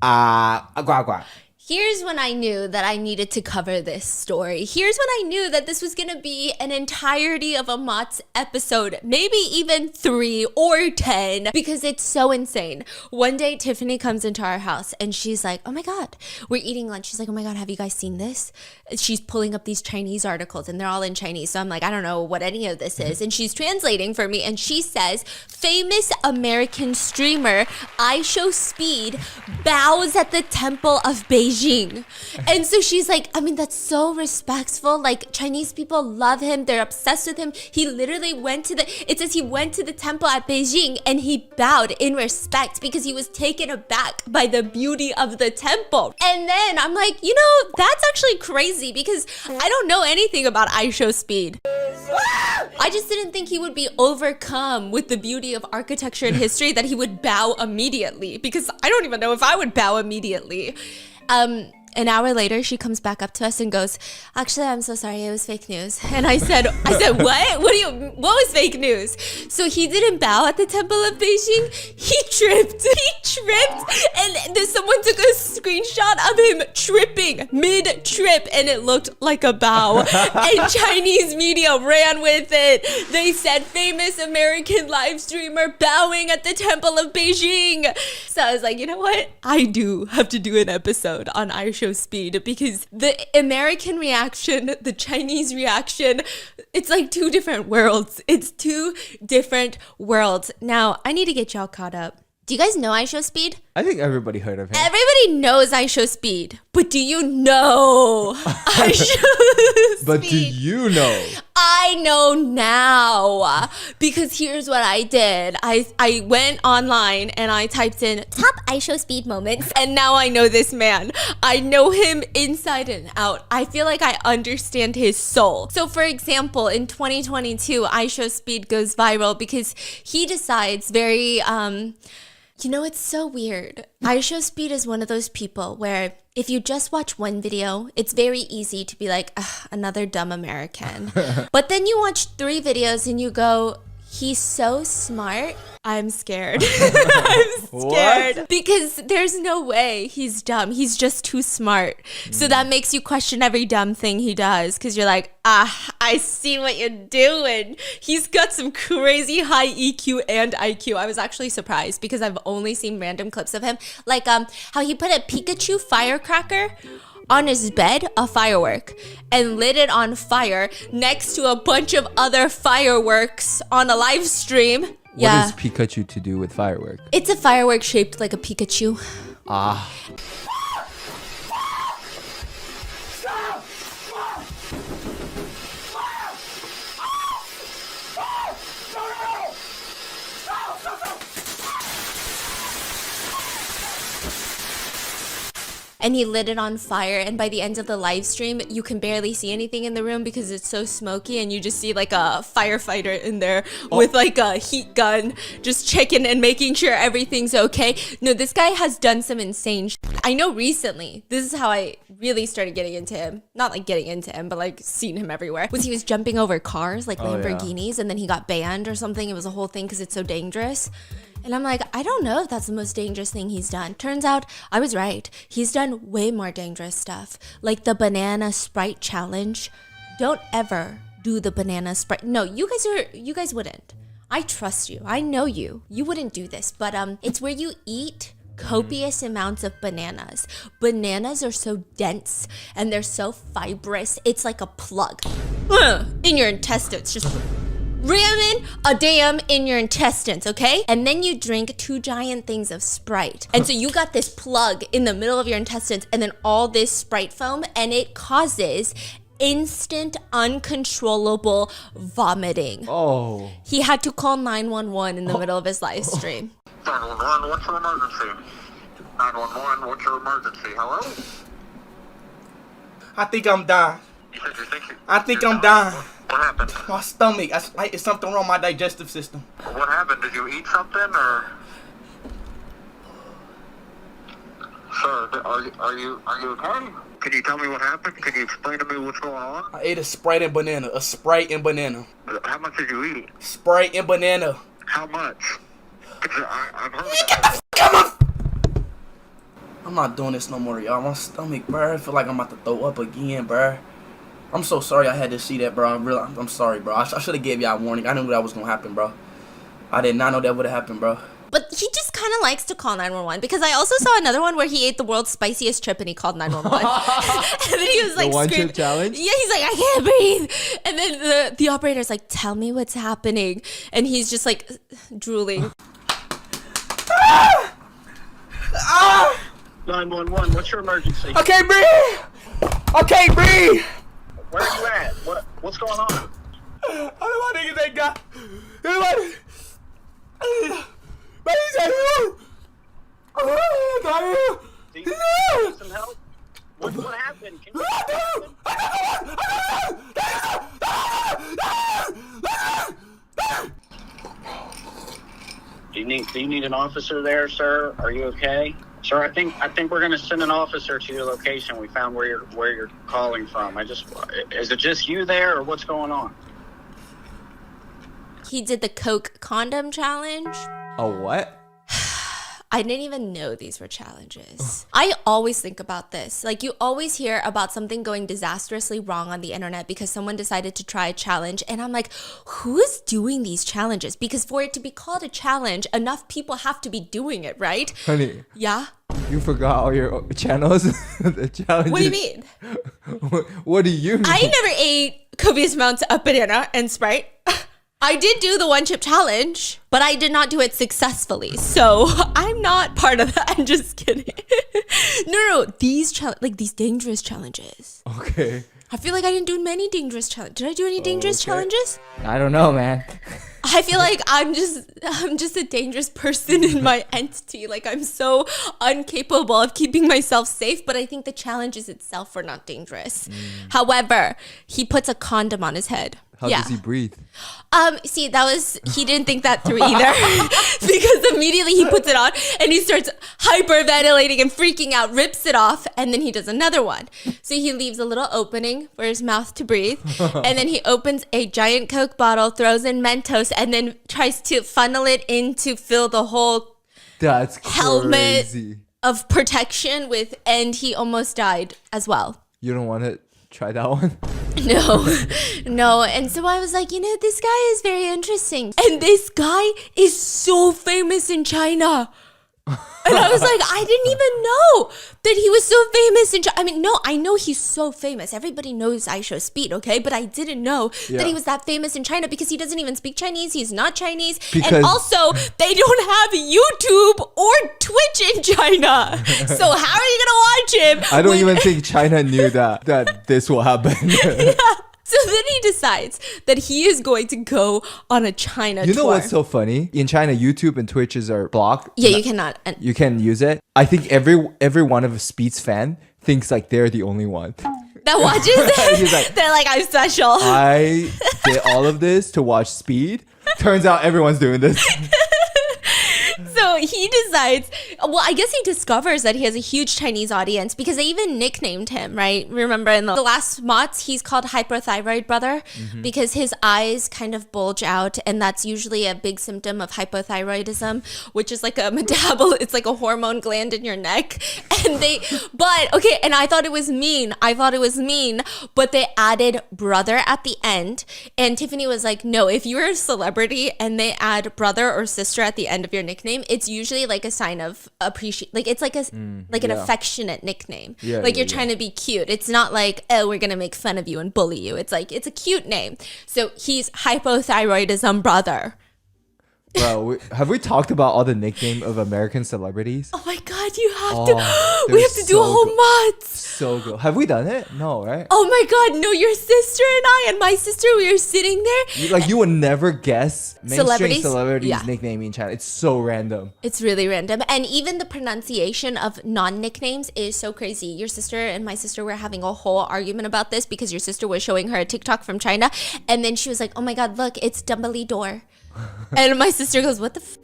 Agua. Here's when I knew that I needed to cover this story. Here's when I knew that this was going to be an entirety of a Mott's episode, maybe even 3 or 10, because it's so insane. One day, Tiffany comes into our house and she's like, oh my God, we're eating lunch. She's like, oh my God, have you guys seen this? She's pulling up these Chinese articles and they're all in Chinese. So I'm like, I don't know what any of this is. And she's translating for me and she says, famous American streamer IShowSpeed bows at the Temple of Beijing. And so she's like, I mean, that's so respectful. Like, Chinese people love him. They're obsessed with him. He literally it says he went to the temple at Beijing and he bowed in respect because he was taken aback by the beauty of the temple. And then I'm like, you know, that's actually crazy because I don't know anything about IShowSpeed. I just didn't think he would be overcome with the beauty of architecture and history that he would bow immediately, because I don't even know if I would bow immediately. An hour later, she comes back up to us and goes, actually, I'm so sorry, it was fake news. And I said, what? What was fake news? So he didn't bow at the Temple of Beijing. He tripped. And then someone took a screenshot of him tripping mid-trip and it looked like a bow. And Chinese media ran with it. They said famous American live streamer bowing at the Temple of Beijing. So I was like, you know what? I do have to do an episode on IShowSpeed because the American reaction, the Chinese reaction, it's like two different worlds. It's two different worlds. Now, I need to get y'all caught up. Do you guys know IShowSpeed? I think everybody heard of him. Everybody knows IShowSpeed, but do you know IShowSpeed? But do you know? I know now because here's what I did. I went online and I typed in top IShowSpeed moments and now I know this man. I know him inside and out. I feel like I understand his soul. So for example, in 2022, IShowSpeed goes viral because he decides very, you know, it's so weird. IShowSpeed is one of those people where if you just watch one video, it's very easy to be like, another dumb American. But then you watch 3 videos and you go, he's so smart. I'm scared. I'm scared. What? Because there's no way he's dumb. He's just too smart. So that makes you question every dumb thing he does. Because you're like, I see what you're doing. He's got some crazy high EQ and IQ. I was actually surprised because I've only seen random clips of him. Like how he put a Pikachu firecracker on his bed, a firework, and lit it on fire next to a bunch of other fireworks on a live stream. What does Pikachu to do with firework? It's a firework shaped like a Pikachu. And he lit it on fire, and by the end of the live stream you can barely see anything in the room because it's so smoky, and you just see like a firefighter in there with like a heat gun just checking and making sure everything's okay. No, this guy has done some insane I know recently, this is how I really started getting into him, not like getting into him, but like seeing him everywhere, was he was jumping over cars like Lamborghinis, and then he got banned or something. It was a whole thing because it's so dangerous. And I'm like, I don't know if that's the most dangerous thing he's done. Turns out I was right. He's done way more dangerous stuff, like the banana Sprite challenge. Don't ever do the banana Sprite. No, you guys wouldn't. I trust you. I know you. You wouldn't do this, but it's where you eat copious amounts of bananas. Bananas are so dense and they're so fibrous. It's like a plug in your intestines. Just ramming a dam in your intestines, okay? And then you drink 2 giant things of Sprite. And so you got this plug in the middle of your intestines and then all this Sprite foam, and it causes instant, uncontrollable vomiting. Oh. He had to call 911 in the middle of his live stream. 911, what's your emergency? 911, what's your emergency? Hello? I think I'm dying. You said you think I think I'm dying. What happened? My stomach. It's something wrong with my digestive system. What happened? Did you eat something or? Sir, are you okay? Can you tell me what happened? Can you explain to me what's going on? I ate a Sprite and banana. A Sprite and banana. How much did you eat? Sprite and banana. How much? I've heard Get the fuck out of I'm not doing this no more, y'all. My stomach, bro. I feel like I'm about to throw up again, bro. I'm so sorry I had to see that, bro. I'm sorry, bro. I should have gave y'all a warning. I knew that was gonna happen, bro. I did not know that would have happened, bro. But he just kind of likes to call 911 because I also saw another one where he ate the world's spiciest chip and he called 911. And then he was like, the one screaming. chip challenge? Yeah, he's like, I can't breathe. And then the operator's like, tell me what's happening. And he's just like drooling. 911, what's your emergency? I can't breathe. I can't breathe. Where are you at? What's going on? I don't know why niggas ain't got. Anybody? Do you need some help? What happened? Can you do you need an officer there, sir? Are you okay? Sir, I think we're gonna send an officer to your location. We found where you're calling from. Is it just you there or what's going on? He did the Coke condom challenge. A what? I didn't even know these were challenges. I always think about this. Like, you always hear about something going disastrously wrong on the internet because someone decided to try a challenge. And I'm like, who's doing these challenges? Because for it to be called a challenge, enough people have to be doing it, right? Honey, Yeah? you forgot all your channels? The challenges. What do you mean? What do you mean? I never ate copious amounts of banana and Sprite. I did do the one chip challenge, but I did not do it successfully. So I'm not part of that. I'm just kidding. No. These these dangerous challenges. Okay. I feel like I didn't do many dangerous challenges. Did I do any dangerous challenges? I don't know, man. I feel like I'm just a dangerous person in my entity. Like, I'm so incapable of keeping myself safe, but I think the challenges itself were not dangerous. However, he puts a condom on his head. How does he breathe? See, he didn't think that through either. Because immediately he puts it on and he starts hyperventilating and freaking out, rips it off, and then he does another one. So he leaves a little opening for his mouth to breathe, and then he opens a giant Coke bottle, throws in Mentos, and then tries to funnel it in to fill the whole That's helmet crazy. of protection and he almost died as well. You don't want to try that one? No. And so I was like, this guy is very interesting. And this guy is so famous in China. And I was like, I didn't even know that he was so famous in China. I mean, no, I know he's so famous. Everybody knows I Show Speed, okay? But I didn't know that he was that famous in China because he doesn't even speak Chinese. He's not Chinese. And also, they don't have YouTube or Twitch in China. So how are you going to watch him? I don't even think China knew that this will happen. So then he decides that he is going to go on a China tour. You know what's so funny? In China, YouTube and Twitches are blocked. Yeah, you cannot. You can use it. I think every one of Speed's fan thinks like they're the only one. That watches it? He's like, They're like, I'm special. I did all of this to watch Speed. Turns out everyone's doing this. So he decides, I guess he discovers that he has a huge Chinese audience because they even nicknamed him, right? Remember in the last Mots, he's called Hyperthyroid Brother because his eyes kind of bulge out, and that's usually a big symptom of hypothyroidism, which is like a it's like a hormone gland in your neck. And and I thought it was mean. But they added brother at the end. And Tiffany was like, no, if you're a celebrity and they add brother or sister at the end of your nickname, it's usually like a sign of appreciation. Like it's like an affectionate nickname. Yeah, like you're trying to be cute. It's not like, oh, we're gonna make fun of you and bully you. It's like it's a cute name. So he's hypothyroidism brother. Bro, have we talked about all the nickname of American celebrities? Oh my god, you have to. We they're have to do a so whole good. month. So good. Have we done it? No, right? Oh my god, no, your sister and I and my sister, we were sitting there. You would never guess mainstream celebrities Yeah. nickname in China. It's so random. It's really random. And even the pronunciation of non-nicknames is so crazy. Your sister and my sister were having a whole argument about this because your sister was showing her a TikTok from China. And then she was like, oh my God, look, it's Dumbledore. And my sister goes, what the f?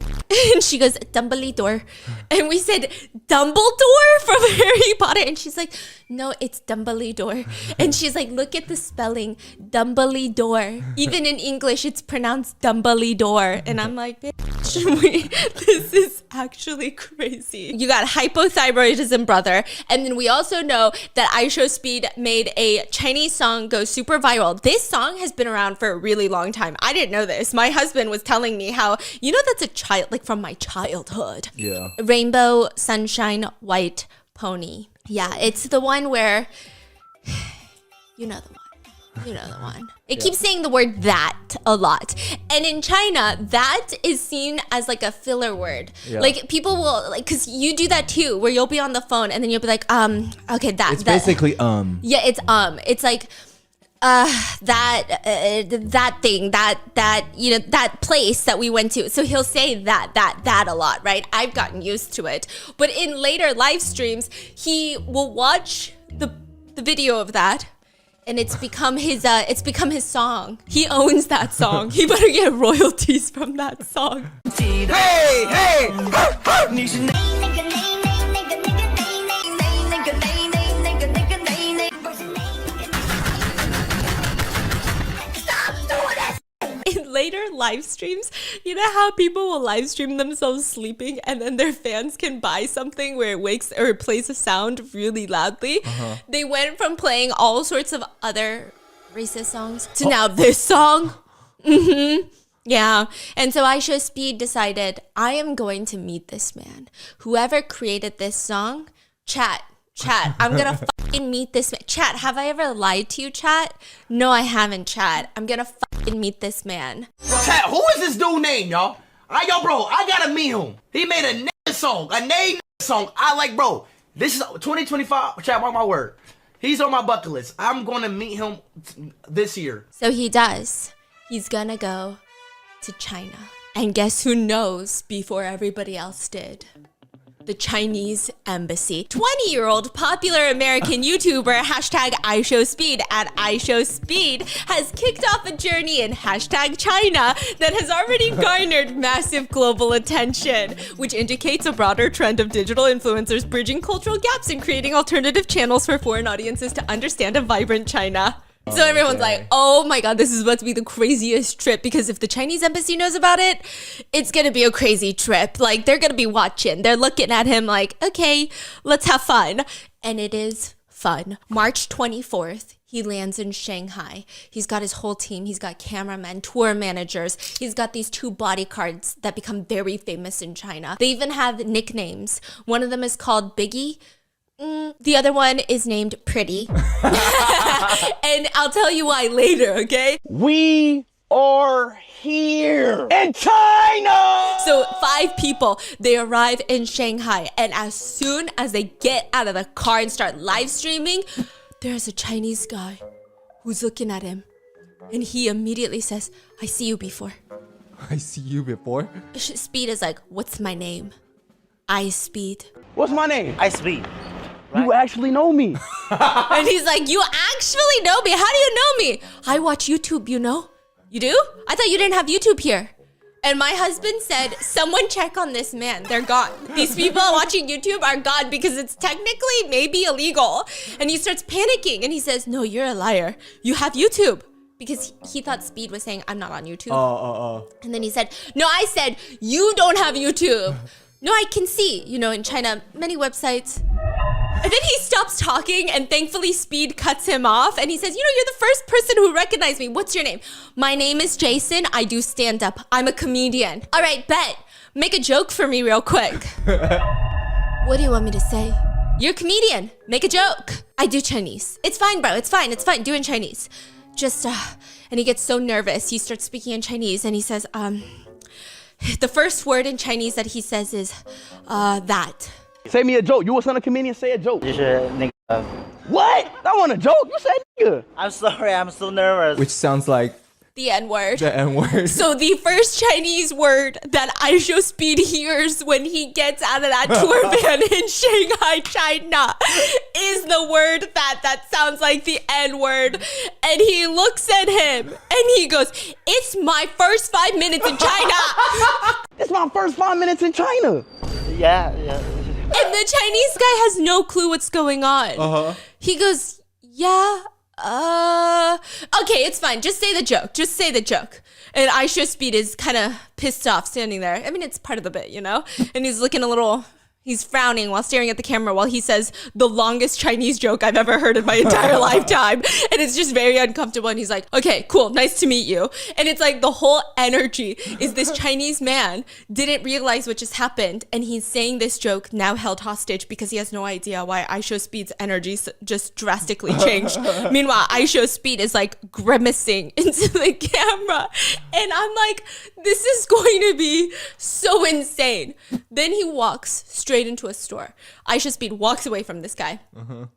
And she goes, Dumbledore. And we said, Dumbledore from Harry Potter? And she's like, no, it's Dumbledore. And she's like, look at the spelling, Dumbledore. Even in English, it's pronounced Dumbledore. And I'm like, bitch, this is actually crazy. You got hypothyroidism, brother. And then we also know that iShowSpeed made a Chinese song go super viral. This song has been around for a really long time. I didn't know this. My husband was telling me how, you know, that's a child, like from my childhood. Yeah. Rainbow Sunshine White Pony. Yeah, it's the one where, you know the one. You know the one. It keeps saying the word that a lot. And in China, that is seen as like a filler word. Yeah. Like people will, like, because you do that too, where you'll be on the phone and then you'll be like, okay, that. It's that. basically Yeah, it's like, that thing, that, you know, that place that we went to. So he'll say that a lot, right? I've gotten used to it. But in later live streams, he will watch the video of that, and it's become his song. He owns that song. He better get royalties from that song. In later live streams, you know how people will live stream themselves sleeping and then their fans can buy something where it wakes or it plays a sound really loudly? They went from playing all sorts of other racist songs to now this song. Yeah. And so iShowSpeed decided, I am going to meet this man. Whoever created this song, chat, I'm gonna fucking meet this man. Chat, have I ever lied to you, chat? No, I haven't, chat. I'm gonna fucking meet this man. Chat, who is this dude name, y'all? Yo, bro, I gotta meet him. He made a nigga song, a name song. I like, bro, this is 2025. Chat, mark my word. He's on my bucket list. I'm gonna meet him this year. So he does. He's gonna go to China. And guess who knows before everybody else did? The Chinese embassy. 20-year-old popular American YouTuber hashtag iShowSpeed at iShowSpeed has kicked off a journey in hashtag China that has already garnered massive global attention, which indicates a broader trend of digital influencers bridging cultural gaps and creating alternative channels for foreign audiences to understand a vibrant China. So everyone's like, oh my God, this is about to be the craziest trip, because if the Chinese embassy knows about it, it's going to be a crazy trip. Like, they're going to be watching. They're looking at him like, okay, let's have fun. And it is fun. March 24th, he lands in Shanghai. He's got his whole team. He's got cameramen, tour managers. He's got these 2 bodyguards that become very famous in China. They even have nicknames. One of them is called Biggie. The other one is named Pretty. And I'll tell you why later, okay? We are here in China! So 5 people, they arrive in Shanghai, and as soon as they get out of the car and start live streaming, there's a Chinese guy who's looking at him, and he immediately says, I see you before. I see you before. Speed is like, what's my name? iSpeed. What's my name? iSpeed. You actually know me. And he's like, you actually know me? How do you know me? I watch YouTube, you know? You do? I thought you didn't have YouTube here. And my husband said, someone check on this man. They're gone. These people watching YouTube are gone because it's technically maybe illegal. And he starts panicking and he says, no, you're a liar. You have YouTube. Because he thought Speed was saying, I'm not on YouTube. And then he said, no, I said, you don't have YouTube. No, I can see, you know, in China, many websites. And then he stops talking, and thankfully Speed cuts him off, and he says, you know, you're the first person who recognized me. What's your name? My name is Jason. I do stand-up. I'm a comedian. All right, bet. Make a joke for me real quick. What do you want me to say? You're a comedian. Make a joke. I do Chinese. It's fine, bro. It's fine. It's fine. Do it in Chinese. Just, and he gets so nervous. He starts speaking in Chinese, and he says, the first word in Chinese that he says is, that. Say me a joke. You was on a comedian, say a joke. 就是那个 What? I want a joke. You said nigga. I'm sorry, I'm so nervous. Which sounds like The N-word. The N-word. So the first Chinese word that Aisho Speed hears when he gets out of that tour van in Shanghai, China, is the word that sounds like the N-word. And he looks at him and he goes, "It's my first 5 minutes in China." It's my first 5 minutes in China. Yeah. And the Chinese guy has no clue what's going on. He goes, "Yeah, okay, it's fine. Just say the joke. Just say the joke." And Aisha Speed is kind of pissed off standing there. I mean, it's part of the bit, you know? And he's looking he's frowning while staring at the camera while he says the longest Chinese joke I've ever heard in my entire lifetime. And it's just very uncomfortable. And he's like, "Okay, cool. Nice to meet you." And it's like the whole energy is this Chinese man didn't realize what just happened. And he's saying this joke now held hostage because he has no idea why Aisho Speed's energy just drastically changed. Meanwhile, Aisho Speed is like grimacing into the camera. And I'm like, this is going to be so insane. Then he walks straight into a store. Aisha Speed walks away from this guy.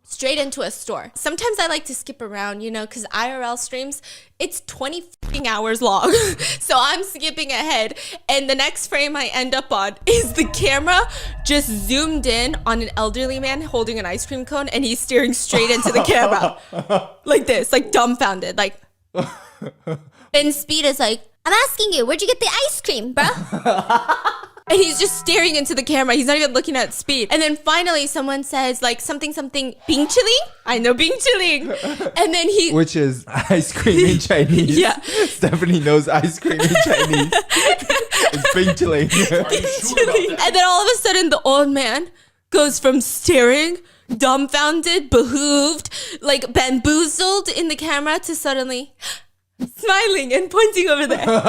Straight into a store. Sometimes I like to skip around, you know, because IRL streams, it's 20 fucking hours long. So I'm skipping ahead. And the next frame I end up on is the camera just zoomed in on an elderly man holding an ice cream cone, and he's staring straight into the camera. Like this, like dumbfounded, like. And Speed is like, "I'm asking you, where'd you get the ice cream, bro?" And he's just staring into the camera. He's not even looking at Speed. And then finally someone says like something, Bing Chiling? I know Bing Chiling. And then he... Which is ice cream in Chinese. Yeah. Stephanie knows ice cream in Chinese. It's Bing Chiling. And then all of a sudden the old man goes from staring, dumbfounded, behooved, like bamboozled in the camera to suddenly smiling and pointing over there. And I'm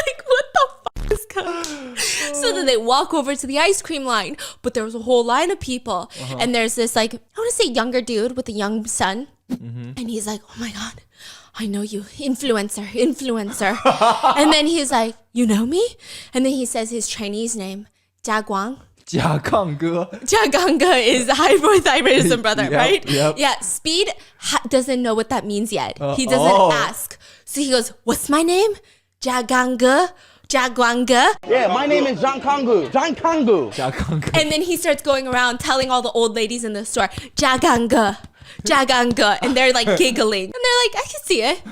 like, what the fuck is coming? So then they walk over to the ice cream line, but there was a whole line of people. And there's this like, I want to say younger dude with a young son. And he's like, "Oh my God, I know you, influencer. And then he's like, "You know me?" And then he says his Chinese name, Jia Guang. Jia Gang Ge. Jia Ganga is hypothyroidism brother, Yep, right? yep. Yeah, Speed doesn't know what that means yet. He doesn't ask. So he goes, "What's my name?" Jia Ganga. Jia Guanga. Yeah, my name is Zhang Kanggu. Jia Gang Ge. And then he starts going around telling all the old ladies in the store, "Jia Ganga. Jia Ganga." And they're like giggling. And they're like, "I can see it."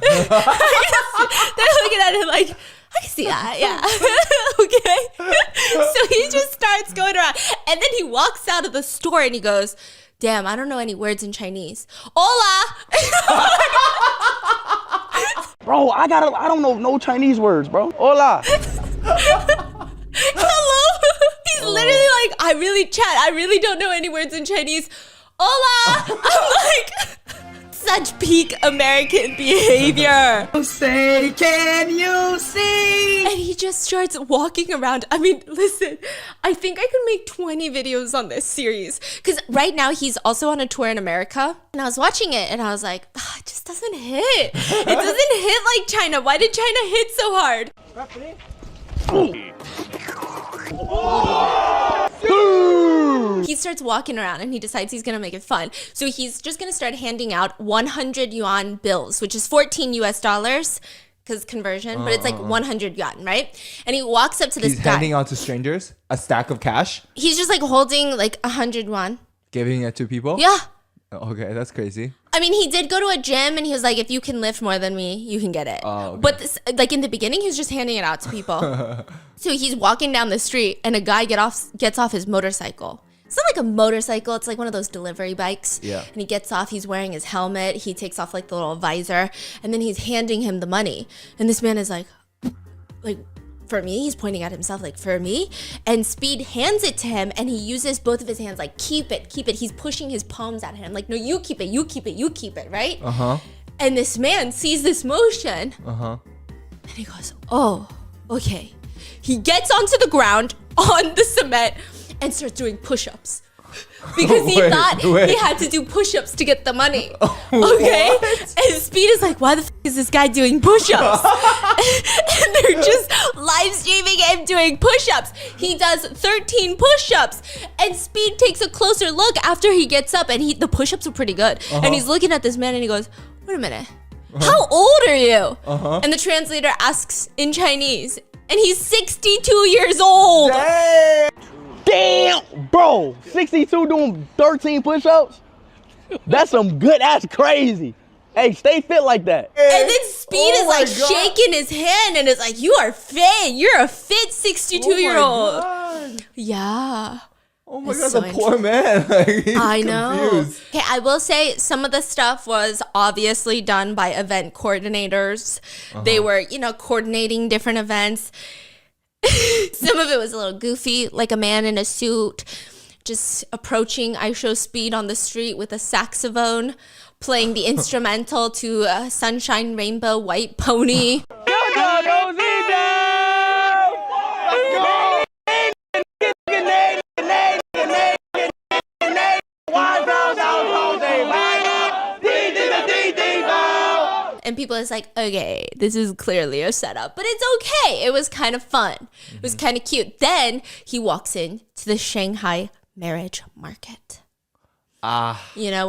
They're looking at it like, "I can see that, yeah." Okay. So he just starts going around. And then he walks out of the store and he goes, "Damn, I don't know any words in Chinese. Hola." Bro, I don't know no Chinese words, bro. Hola. Hello. He's literally like, "I really don't know any words in Chinese. Hola." I'm like, such peak American behavior. Say, can you see? And he just starts walking around. I mean, listen, I think I could make 20 videos on this series. Because right now he's also on a tour in America. And I was watching it and I was like, it just doesn't hit. It doesn't hit like China. Why did China hit so hard? He starts walking around and he decides he's gonna make it fun. So he's just gonna start handing out 100 yuan bills, which is 14 US dollars, because conversion, but it's like 100 yuan, right? And he walks up to this He's guy. handing out to strangers a stack of cash, He's just like holding like 100 yuan. giving it to people. Yeah. Okay, that's crazy. I mean, he did go to a gym and he was like, "If you can lift more than me, you can get it." Oh, okay. But this, like in the beginning, he was just handing it out to people. So he's walking down the street and a guy gets off his motorcycle. It's not like a motorcycle. It's like one of those delivery bikes. Yeah. And he gets off. He's wearing his helmet. He takes off like the little visor. And then he's handing him the money. And this man is like, "For me?" He's pointing at himself like, "For me?" And Speed hands it to him and he uses both of his hands like, keep it. He's pushing his palms at him like, "No, you keep it, right?" And this man sees this motion. And he goes, "Oh, okay." He gets onto the ground on the cement and starts doing push-ups. Because he thought he had to do push-ups to get the money. Okay? And Speed is like, "Why the f*** is this guy doing push-ups?" And they're just live streaming him doing push-ups. He does 13 push-ups. And Speed takes a closer look after he gets up. And the push-ups are pretty good. And he's looking at this man and he goes, "Wait a minute. How old are you? And the translator asks in Chinese, and he's 62 years old. Damn, bro. 62 doing 13 push-ups? That's some good, that's crazy. Hey, stay fit like that. And then Speed is like God. shaking his hand and is like, you are fit. You're a fit 62-year-old. Yeah. Oh my It's god, so the poor man. Like, he's I know. confused. Okay, I will say some of the stuff was obviously done by event coordinators. They were, coordinating different events. Some of it was a little goofy, like a man in a suit just approaching ISHO Speed on the street with a saxophone, playing the instrumental to Sunshine Rainbow White Pony. And people is like, okay, this is clearly a setup, but it's okay. It was kind of fun. It was kind of cute. Then he walks in to the Shanghai marriage market. Where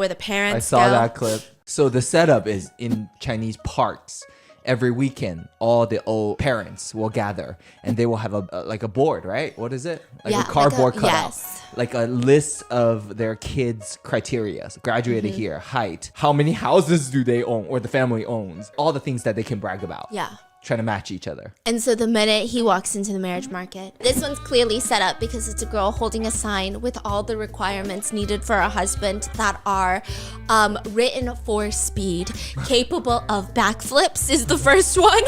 the parents I saw go. that clip. So the setup is in Chinese parks. Every weekend, all the old parents will gather, and they will have a board, right? What is it? Like Yeah, a cardboard like a- cutout, yes. like a list of their kids' criteria. So graduated Mm-hmm. here, height, how many houses do they own, or the family owns, all the things that they can brag about. Yeah. Trying to match each other. And so the minute he walks into the marriage market, this one's clearly set up because it's a girl holding a sign with all the requirements needed for a husband that are written for Speed. Capable of backflips is the first one.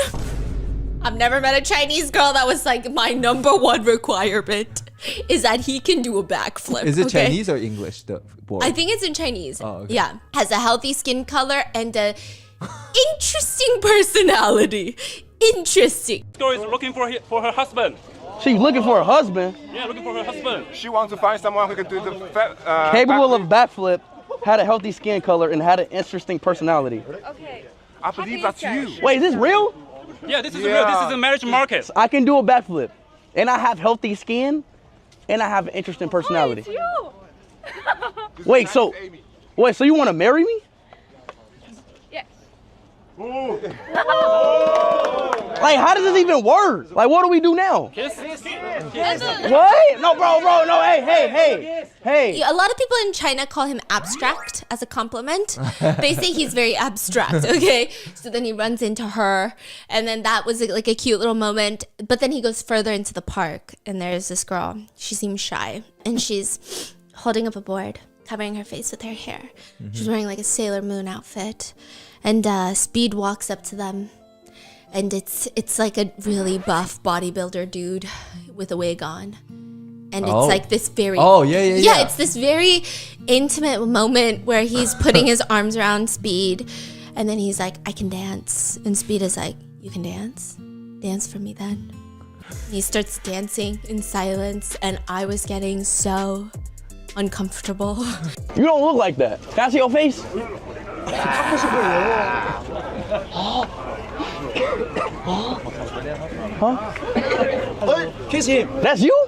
I've never met a Chinese girl that was like, my number one requirement is that he can do a backflip. Is it okay? Chinese or English? The board. I think it's in Chinese. Oh, okay. Yeah. Has a healthy skin color and a interesting personality. Interesting. Girl is looking for her husband. She's looking for a husband Yeah, looking for her husband. She wants to find someone who can do the capable of backflip, had a healthy skin color, and had an interesting personality. I believe that's you. Wait, is this real? Yeah, this is real. This is a marriage market. I can do a backflip, and I have healthy skin, and I have an interesting personality. Wait, so you want to marry me? Like, how does this even work? Like, what do we do now? Kiss. What? No, bro, no, hey. A lot of people in China call him abstract as a compliment. They say he's very abstract, okay? So then he runs into her, and then that was like a cute little moment. But then he goes further into the park, and there's this girl. She seems shy, and she's holding up a board, covering her face with her hair. She's wearing like a Sailor Moon outfit. And Speed walks up to them, and it's like a really buff bodybuilder dude with a wig on. And it's like this very... Oh, yeah. Yeah, it's this very intimate moment where he's putting his arms around Speed, and then he's like, I can dance. And Speed is like, you can dance? Dance for me then. And he starts dancing in silence, and I was getting so uncomfortable. You don't look like that. Can I see your face? Kiss him. That's you?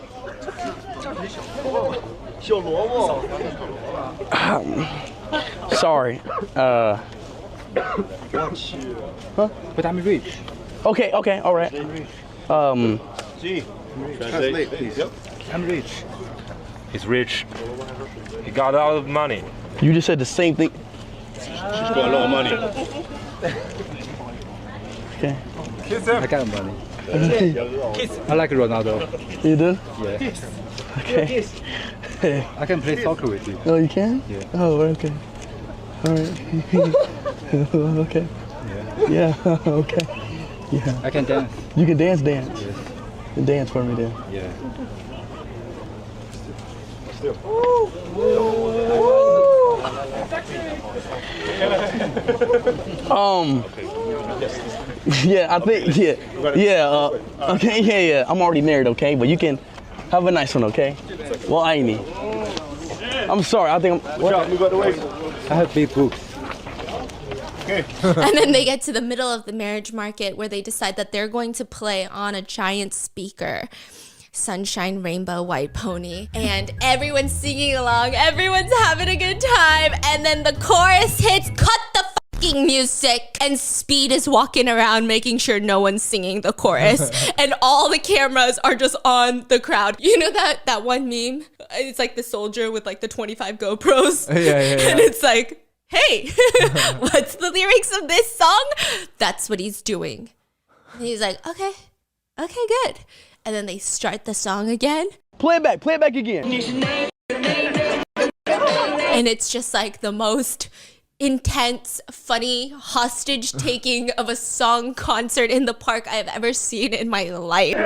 Sorry. But I'm rich. Okay, all right. Translate, please. I'm rich. He's rich. He got a lot of money. You just said the same thing. She's got a lot of money. Okay. I got money. I like Ronaldo. You do? Yeah. Okay. I can play soccer with you. Oh, you can? Yeah. Oh, okay. All right. Okay. Yeah. Okay. Yeah. I can dance. You can dance. Yes. You dance for me then. Yeah. Yeah, I think, okay, yeah. I'm already married, okay? But you can have a nice one, okay? Well, I ain't. I'm sorry, I think I'm, what? Move out the way. I have big boobs. And then they get to the middle of the marriage market where they decide that they're going to play on a giant speaker, Sunshine Rainbow White Pony. And everyone's singing along, everyone's having a good time. And then the chorus hits, cut the fucking music, and Speed is walking around making sure no one's singing the chorus, and all the cameras are just on the crowd. You know that one meme? It's like the soldier with like the 25 GoPros. Yeah. And it's like, hey, what's the lyrics of this song? That's what he's doing. And he's like, okay, good. And then they start the song again. Play it back again. And it's just like the most intense, funny hostage taking of a song concert in the park I've ever seen in my life.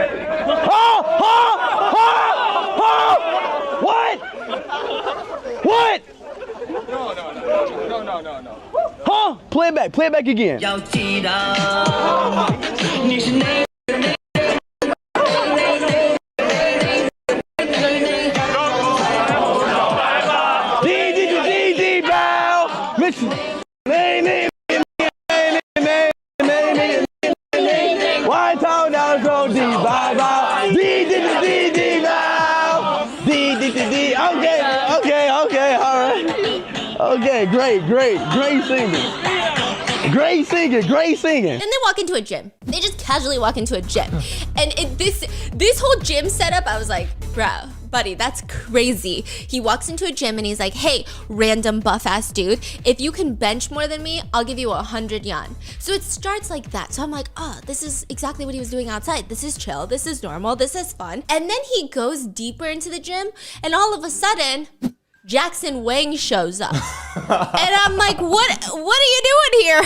What? No. Huh? Play it back again. Okay, great singing. And they walk into a gym. They just casually walk into a gym. And this whole gym setup, I was like, bro, buddy, that's crazy. He walks into a gym and he's like, hey, random buff ass dude, if you can bench more than me, I'll give you 100 yuan. So it starts like that. So I'm like, oh, this is exactly what he was doing outside. This is chill. This is normal. This is fun. And then he goes deeper into the gym and all of a sudden, Jackson Wang shows up. And I'm like, what are you doing here?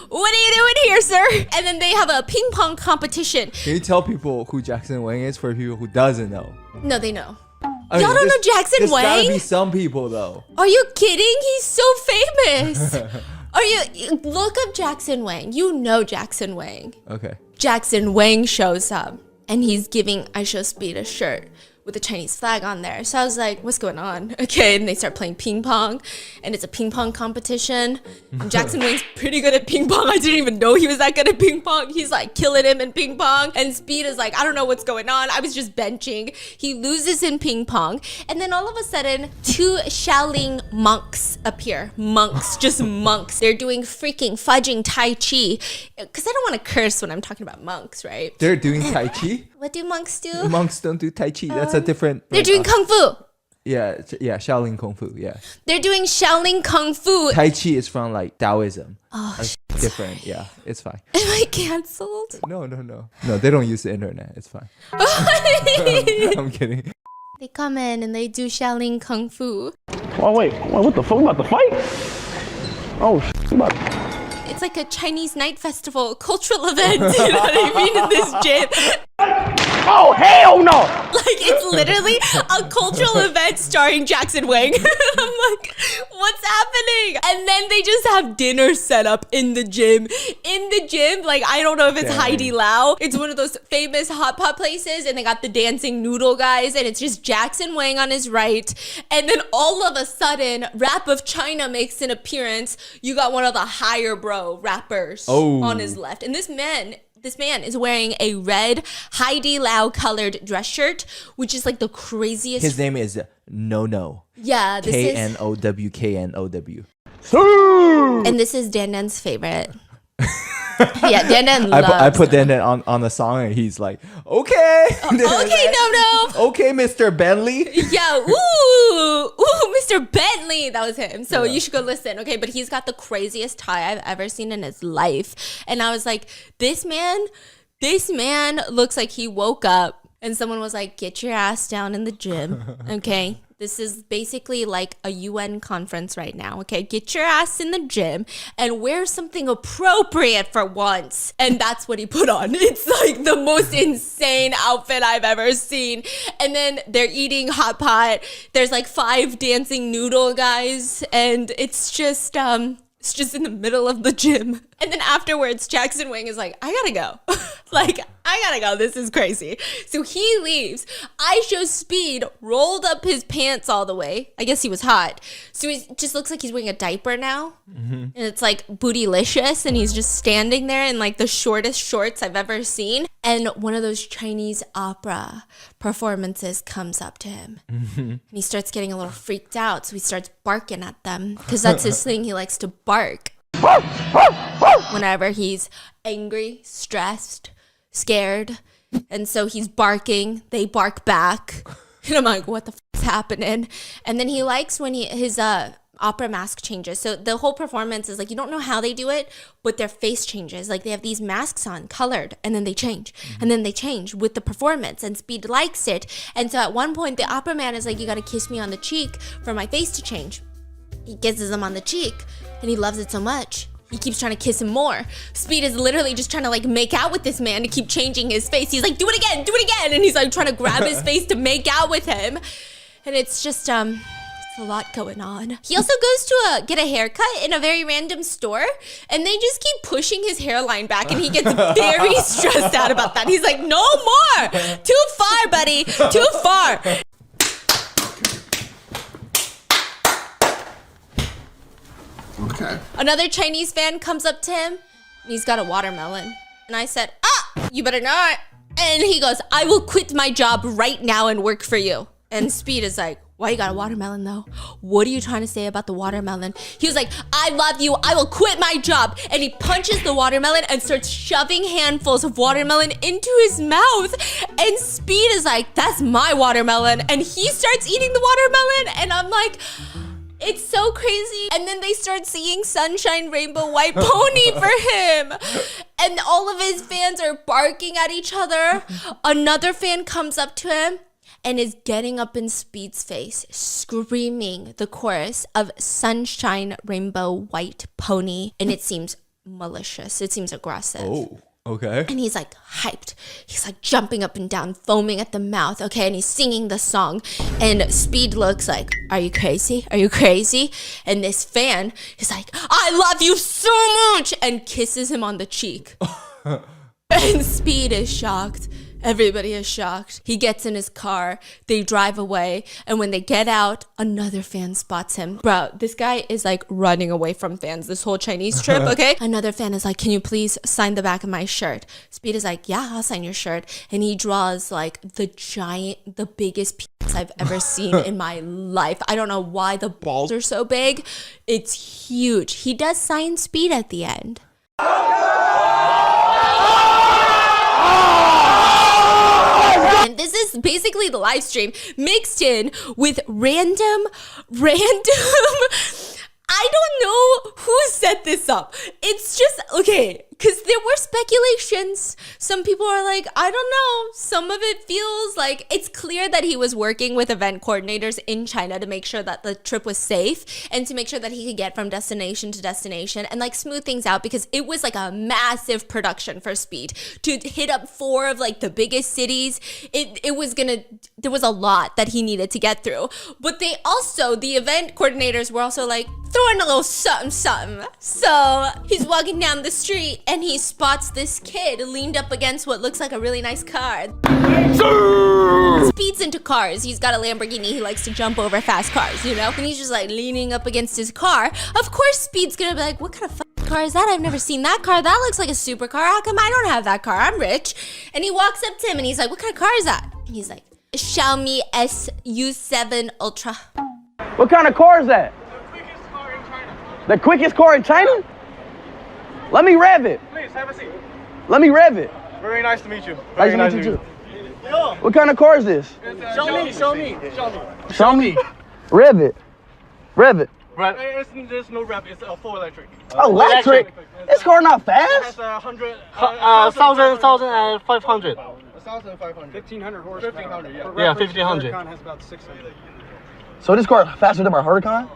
What are you doing here, sir? And then they have a ping pong competition. Can you tell people who Jackson Wang is for people who doesn't know? No, they know. I mean, Y'all don't know Jackson there's gotta Wang? be some people though. Are you kidding? He's so famous. Look up Jackson Wang. You know Jackson Wang. Okay. Jackson Wang shows up and he's giving IShowSpeed a shirt with a Chinese flag on there. So I was like, what's going on? Okay, and they start playing ping pong, and it's a ping pong competition. And Jackson Wang's pretty good at ping pong. I didn't even know he was that good at ping pong. He's like killing him in ping pong. And Speed is like, I don't know what's going on. I was just benching. He loses in ping pong. And then all of a sudden, 2 Shaolin monks appear. Monks, just monks. They're doing freaking fudging Tai Chi. Because I don't want to curse when I'm talking about monks, right? They're doing Tai Chi? What do monks do? Monks don't do Tai Chi. That's a different... They're doing Kung Fu. Yeah, Shaolin Kung Fu, yeah. They're doing Shaolin Kung Fu. Tai Chi is from like Taoism. Oh, That's different, yeah. It's fine. Am I canceled? No. No, they don't use the internet. It's fine. I'm kidding. They come in and they do Shaolin Kung Fu. Oh, wait, what the fuck? We about to fight? Oh, It's like a Chinese night festival, cultural event, you know what I mean, in this gym. Oh, hell no! Like, it's literally a cultural event starring Jackson Wang. I'm like, what's happening? And then they just have dinner set up in the gym. In the gym, like, I don't know if it's Heidi Lau. It's one of those famous hot pot places, and they got the dancing noodle guys, and it's just Jackson Wang on his right. And then all of a sudden, Rap of China makes an appearance. You got one of the higher bro rappers on his left. And this man is wearing a red Heidi Lau colored dress shirt, which is like the craziest. His name is No. Yeah, this is KNOW. and this is Dan Dan's favorite. Yeah, Dan Dan loves I put Dan Dan on the song and he's like, okay. Okay, no. Okay, Mr. Bentley. Yeah, ooh, Mr. Bentley. That was him. So you should go listen, okay? But he's got the craziest tie I've ever seen in his life. And I was like, this man looks like he woke up and someone was like, get your ass down in the gym, okay? This is basically like a UN conference right now, okay? Get your ass in the gym and wear something appropriate for once. And that's what he put on. It's like the most insane outfit I've ever seen. And then they're eating hot pot. There's like 5 dancing noodle guys. And it's just in the middle of the gym. And then afterwards, Jackson Wang is like, I gotta go. I gotta go. This is crazy. So he leaves. IShowSpeed rolled up his pants all the way. I guess he was hot. So he just looks like he's wearing a diaper now. And it's like bootylicious. And he's just standing there in like the shortest shorts I've ever seen. And one of those Chinese opera performances comes up to him. And he starts getting a little freaked out. So he starts barking at them because that's his thing. He likes to bark. whenever he's angry, stressed, scared. And so he's barking, they bark back. And I'm like, what the f is happening? And then he likes when his opera mask changes. So the whole performance is like, you don't know how they do it, but their face changes. Like they have these masks on, colored, and then they change. And then they change with the performance, and Speed likes it. And so at one point, the opera man is like, you gotta kiss me on the cheek for my face to change. He kisses him on the cheek, and he loves it so much. He keeps trying to kiss him more. Speed is literally just trying to like make out with this man to keep changing his face. He's like, do it again. And he's like trying to grab his face to make out with him. And it's just, it's a lot going on. He also goes to get a haircut in a very random store, and they just keep pushing his hairline back, and he gets very stressed out about that. He's like, no more. Too far, buddy. Too far. Okay. Another Chinese fan comes up to him, and he's got a watermelon. And I said, you better not. And he goes, I will quit my job right now and work for you. And Speed is like, why you got a watermelon though? What are you trying to say about the watermelon? He was like, I love you, I will quit my job. And he punches the watermelon and starts shoving handfuls of watermelon into his mouth. And Speed is like, that's my watermelon. And he starts eating the watermelon, and I'm like, it's so crazy. And then they start singing Sunshine Rainbow White Pony for him. And all of his fans are barking at each other. Another fan comes up to him and is getting up in Speed's face, screaming the chorus of Sunshine Rainbow White Pony. And it seems malicious. It seems aggressive. Oh, okay. And he's like hyped. He's like jumping up and down, foaming at the mouth, okay? And he's singing the song. And Speed looks like, are you crazy? Are you crazy? And this fan is like, I love you so much! And kisses him on the cheek. And Speed is shocked. Everybody is shocked. He gets in his car, they drive away, and when they get out, another fan spots him. Bro, this guy is like running away from fans this whole Chinese trip, okay? Another fan is like, can you please sign the back of my shirt? Speed is like, yeah, I'll sign your shirt. And he draws like the biggest piece I've ever seen in my life. I don't know why the balls are so big. It's huge. He does sign Speed at the end. And this is basically the live stream mixed in with random, I don't know who set this up. It's just, okay, because there were speculations. Some people are like, I don't know. Some of it feels like it's clear that he was working with event coordinators in China to make sure that the trip was safe and to make sure that he could get from destination to destination and like smooth things out, because it was like a massive production for Speed to hit up 4 of like the biggest cities. There was a lot that he needed to get through. But the event coordinators were also like throwing a little something. So he's walking down the street and he spots this kid leaned up against what looks like a really nice car. Speed's into cars. He's got a Lamborghini. He likes to jump over fast cars, you know? And he's just like leaning up against his car. Of course, Speed's gonna be like, what kind of car is that? I've never seen that car. That looks like a supercar. How come I don't have that car? I'm rich. And he walks up to him and he's like, what kind of car is that? And he's like, Xiaomi SU7 Ultra. What kind of car is that? The quickest car in China? Let me rev it. Please, have a seat. Let me rev it. Very nice to meet you. Nice to meet you too. What kind of car is this? Xiaomi. Rev it. Rev it. Right. There's no rev. It's a full electric. Electric? This car not It fast? has 100. 1,500. 1,500 horsepower. 1,500. Yeah, 1,500. Has about 600. So this car faster than my Huracan?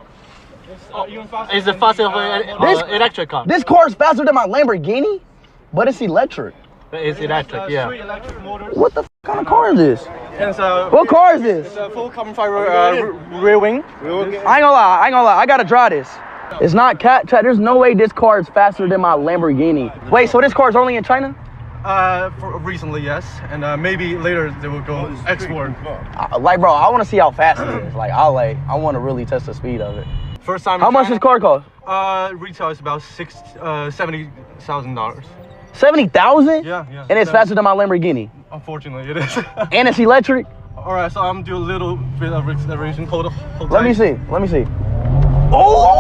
Even faster. It's the fastest electric car. This car is faster than my Lamborghini, but it's electric. It's electric, yeah. 3 electric motors. What the kind of car is this? And What car is this? It's a full carbon fiber rear wing. I ain't gonna lie, I gotta drive this. It's not there's no way this car is faster than my Lamborghini. Wait, so this car is only in China? Recently, yes, and maybe later they will go export. Like, bro, I wanna see how fast it is. Like, I wanna really test the speed of it. First time. How much does this car cost? Retail is about $70,000. 70,000? Yeah. And it's faster than my Lamborghini. Unfortunately, it is. And it's electric? All right, so I'm doing a little bit of acceleration. Hold Let me see. Oh!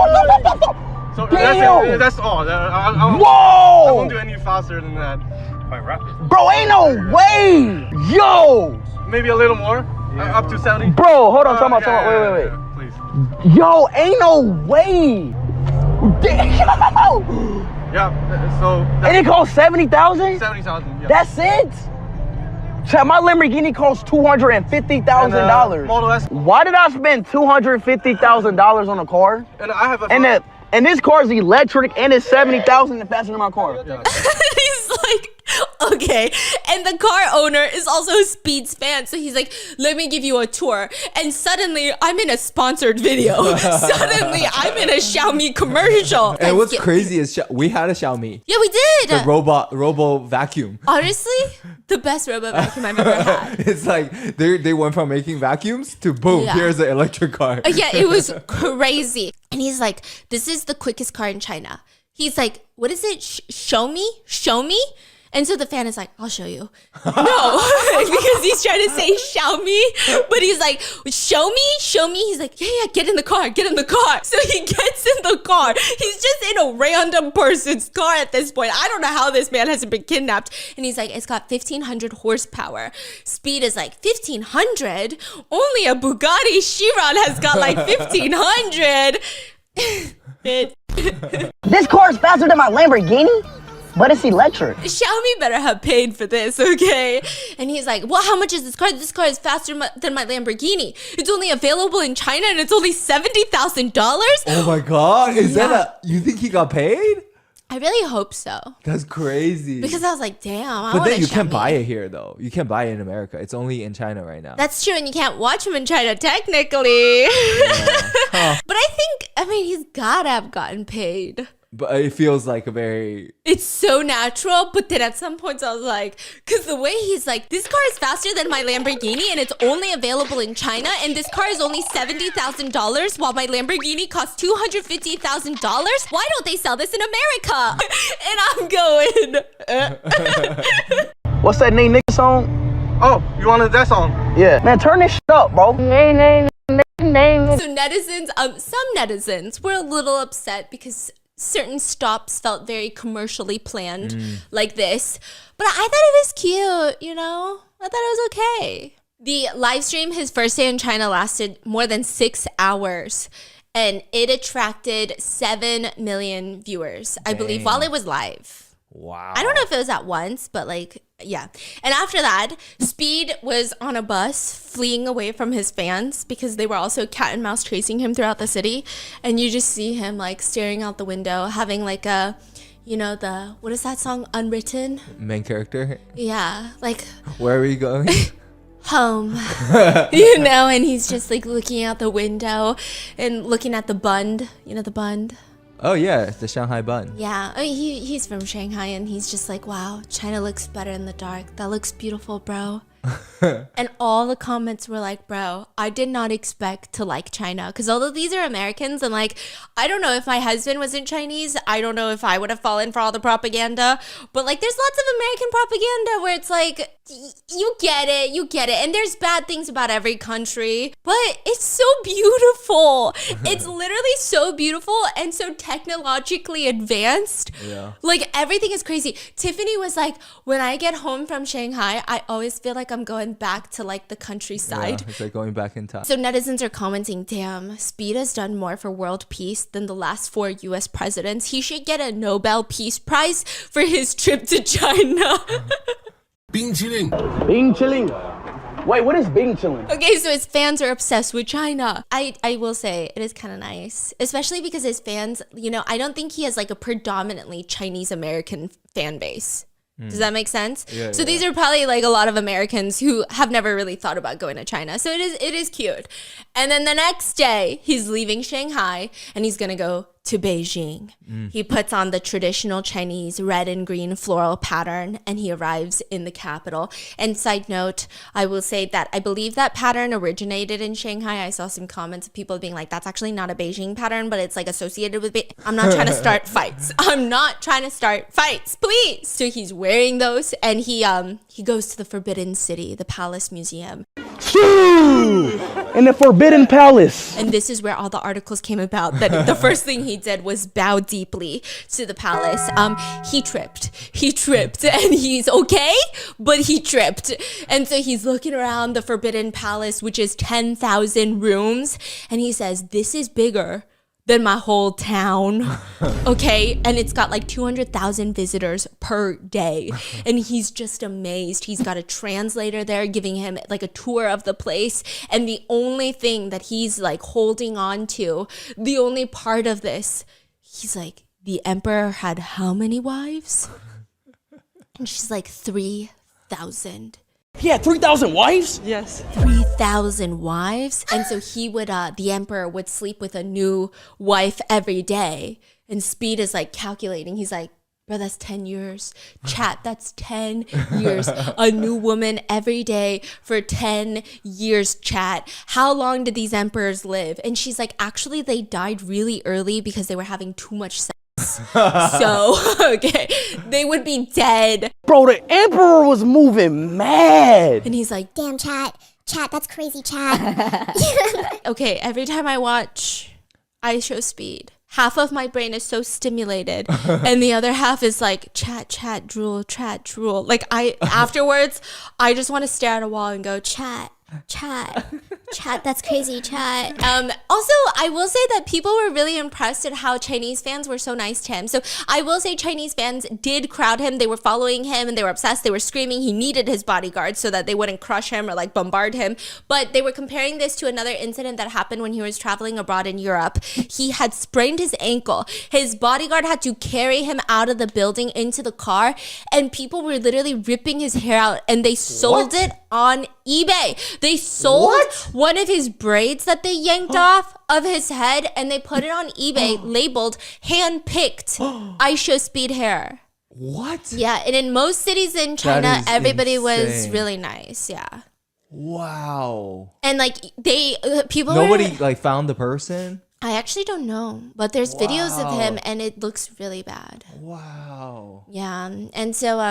So Damn. that's all. I Whoa! won't do any faster than that. Quite rapid. Bro, ain't no way! Yo! Maybe a little more. Up to 70. Bro, hold on, time out. Wait. Please. Yo, ain't no way! Damn. Yeah. So. And it costs 70,000? 70,000. Yeah. That's it? Chat, my Lamborghini costs $250,000. Model S. Why did I spend $250,000 on a car? And I have a. And this car is electric and it's 70,000 and faster than my car. Yeah. He's like, okay. And the car owner is also Speed's fan. So he's like, let me give you a tour. And suddenly I'm in a sponsored video. Suddenly I'm in a Xiaomi commercial. And what's crazy is we had a Xiaomi. Yeah, we did. The robo vacuum. Honestly, the best robot vacuum I've ever had. It's like they went from making vacuums to boom, Yeah. here's an electric car. Yeah, it was crazy. And he's like, this is the quickest car in China. He's like, what is it? Show me? And so the fan is like, I'll show you. No, because he's trying to say Xiaomi, but he's like, show me. He's like, yeah, get in the car. So he gets in the car. He's just in a random person's car at this point. I don't know how this man hasn't been kidnapped. And he's like, it's got 1,500 horsepower. Speed is like, 1,500? Only a Bugatti Chiron has got like 1,500. This car is faster than my Lamborghini, but it's electric. Xiaomi better have paid for this, okay? And he's like, well, how much is this car? This car is faster than my Lamborghini. It's only available in China and it's only $70,000. Oh my god, you think he got paid? I really hope so. That's crazy. Because I was like, damn, But then you can't buy it here though. You can't buy it in America. It's only in China right now. That's true, and you can't watch him in China technically. Yeah. But I mean, he's gotta have gotten paid. But it feels like a very... It's so natural, but then at some points I was like, because the way he's like, this car is faster than my Lamborghini and it's only available in China, and this car is only $70,000 while my Lamborghini costs $250,000. Why don't they sell this in America? And I'm going, What's that name nigga song? Oh, you wanted that song? Yeah. Man, turn this shit up, bro. So netizens, some netizens were a little upset because certain stops felt very commercially planned like this. But I thought it was cute, you know? I thought it was okay. The live stream, his first day in China, lasted more than 6 hours. And it attracted 7 million viewers, I believe, while it was live. Wow. I don't know if it was at once, but like, yeah. And after that, Speed was on a bus fleeing away from his fans because they were also cat and mouse chasing him throughout the city. And you just see him like staring out the window, having like a, you know, what is that song? Unwritten? Main character? Yeah. Like, Where are we going? home. You know, and he's just like looking out the window and looking at the Bund. You know, the Bund? Oh yeah, the Shanghai bun. Yeah, I mean, he's from Shanghai and he's just like, wow, China looks better in the dark. That looks beautiful, bro. And all the comments were like, bro, I did not expect to like China. Because although these are Americans, and like, I don't know if my husband wasn't Chinese, I don't know if I would have fallen for all the propaganda. But like, there's lots of American propaganda where it's like, you get it. And there's bad things about every country, but it's so beautiful. It's literally so beautiful and so technologically advanced. Yeah. Like, everything is crazy. Tiffany was like, when I get home from Shanghai, I always feel like I'm going back to like the countryside. Yeah, it's like going back in time. So netizens are commenting, damn, Speed has done more for world peace than the last 4 US presidents. He should get a Nobel Peace Prize for his trip to China. Bing chilling. Bing chilling. Wait, what is Bing chilling? Okay, so his fans are obsessed with China. I will say it is kind of nice, especially because his fans, you know, I don't think he has like a predominantly Chinese American fan base. Does that make sense? Yeah, so yeah. these are probably like a lot of Americans who have never really thought about going to China. So it is cute. And then the next day, he's leaving Shanghai and he's going to go to Beijing. He puts on the traditional Chinese red and green floral pattern and he arrives in the capital. And side note, I will say that I believe that pattern originated in Shanghai. I saw some comments of people being like, that's actually not a Beijing pattern, but it's like associated with I'm not trying to start fights. I'm not trying to start fights, please. So he's wearing those and he goes to the Forbidden City, the Palace Museum. In the Forbidden Palace. And this is where all the articles came about, that the first thing he did was bow deeply to the palace. He tripped and he's okay, but he tripped. And so he's looking around the Forbidden Palace, which is 10,000 rooms. And he says, this is bigger than my whole town. Okay. And it's got like 200,000 visitors per day. And he's just amazed. He's got a translator there giving him like a tour of the place. And the only thing that he's like holding on to, the only part of this, he's like, the emperor had how many wives? And she's like, 3,000. He had 3,000 wives? Yes. 3,000 wives. And so he would, the emperor would sleep with a new wife every day. And Speed is like calculating. He's like, bro, that's 10 years. Chat, that's 10 years. A new woman every day for 10 years, chat. How long did these emperors live? And she's like, actually, they died really early because they were having too much sex. So, okay, they would be dead. Bro, the emperor was moving mad. And he's like, damn, chat, that's crazy, chat. Okay, every time I watch I Show Speed, half of my brain is so stimulated and the other half is like chat, drool. Like afterwards, I just want to stare at a wall and go, chat, that's crazy, chat. Also, I will say that people were really impressed at how Chinese fans were so nice to him. So I will say Chinese fans did crowd him. They were following him and they were obsessed. They were screaming. He needed his bodyguards so that they wouldn't crush him or like bombard him. But they were comparing this to another incident that happened when he was traveling abroad in Europe. He had sprained his ankle. His bodyguard had to carry him out of the building into the car, and people were literally ripping his hair out, and they sold it on eBay. They sold one of his braids that they yanked off of his head, and they put it on eBay labeled hand-picked I Show Speed hair. What? Yeah, and in most cities in China, is everybody was insane. really nice. Yeah. Wow. And like people Nobody were, like found the person? I actually don't know, but there's videos of him and it looks really bad. Wow. Yeah, and so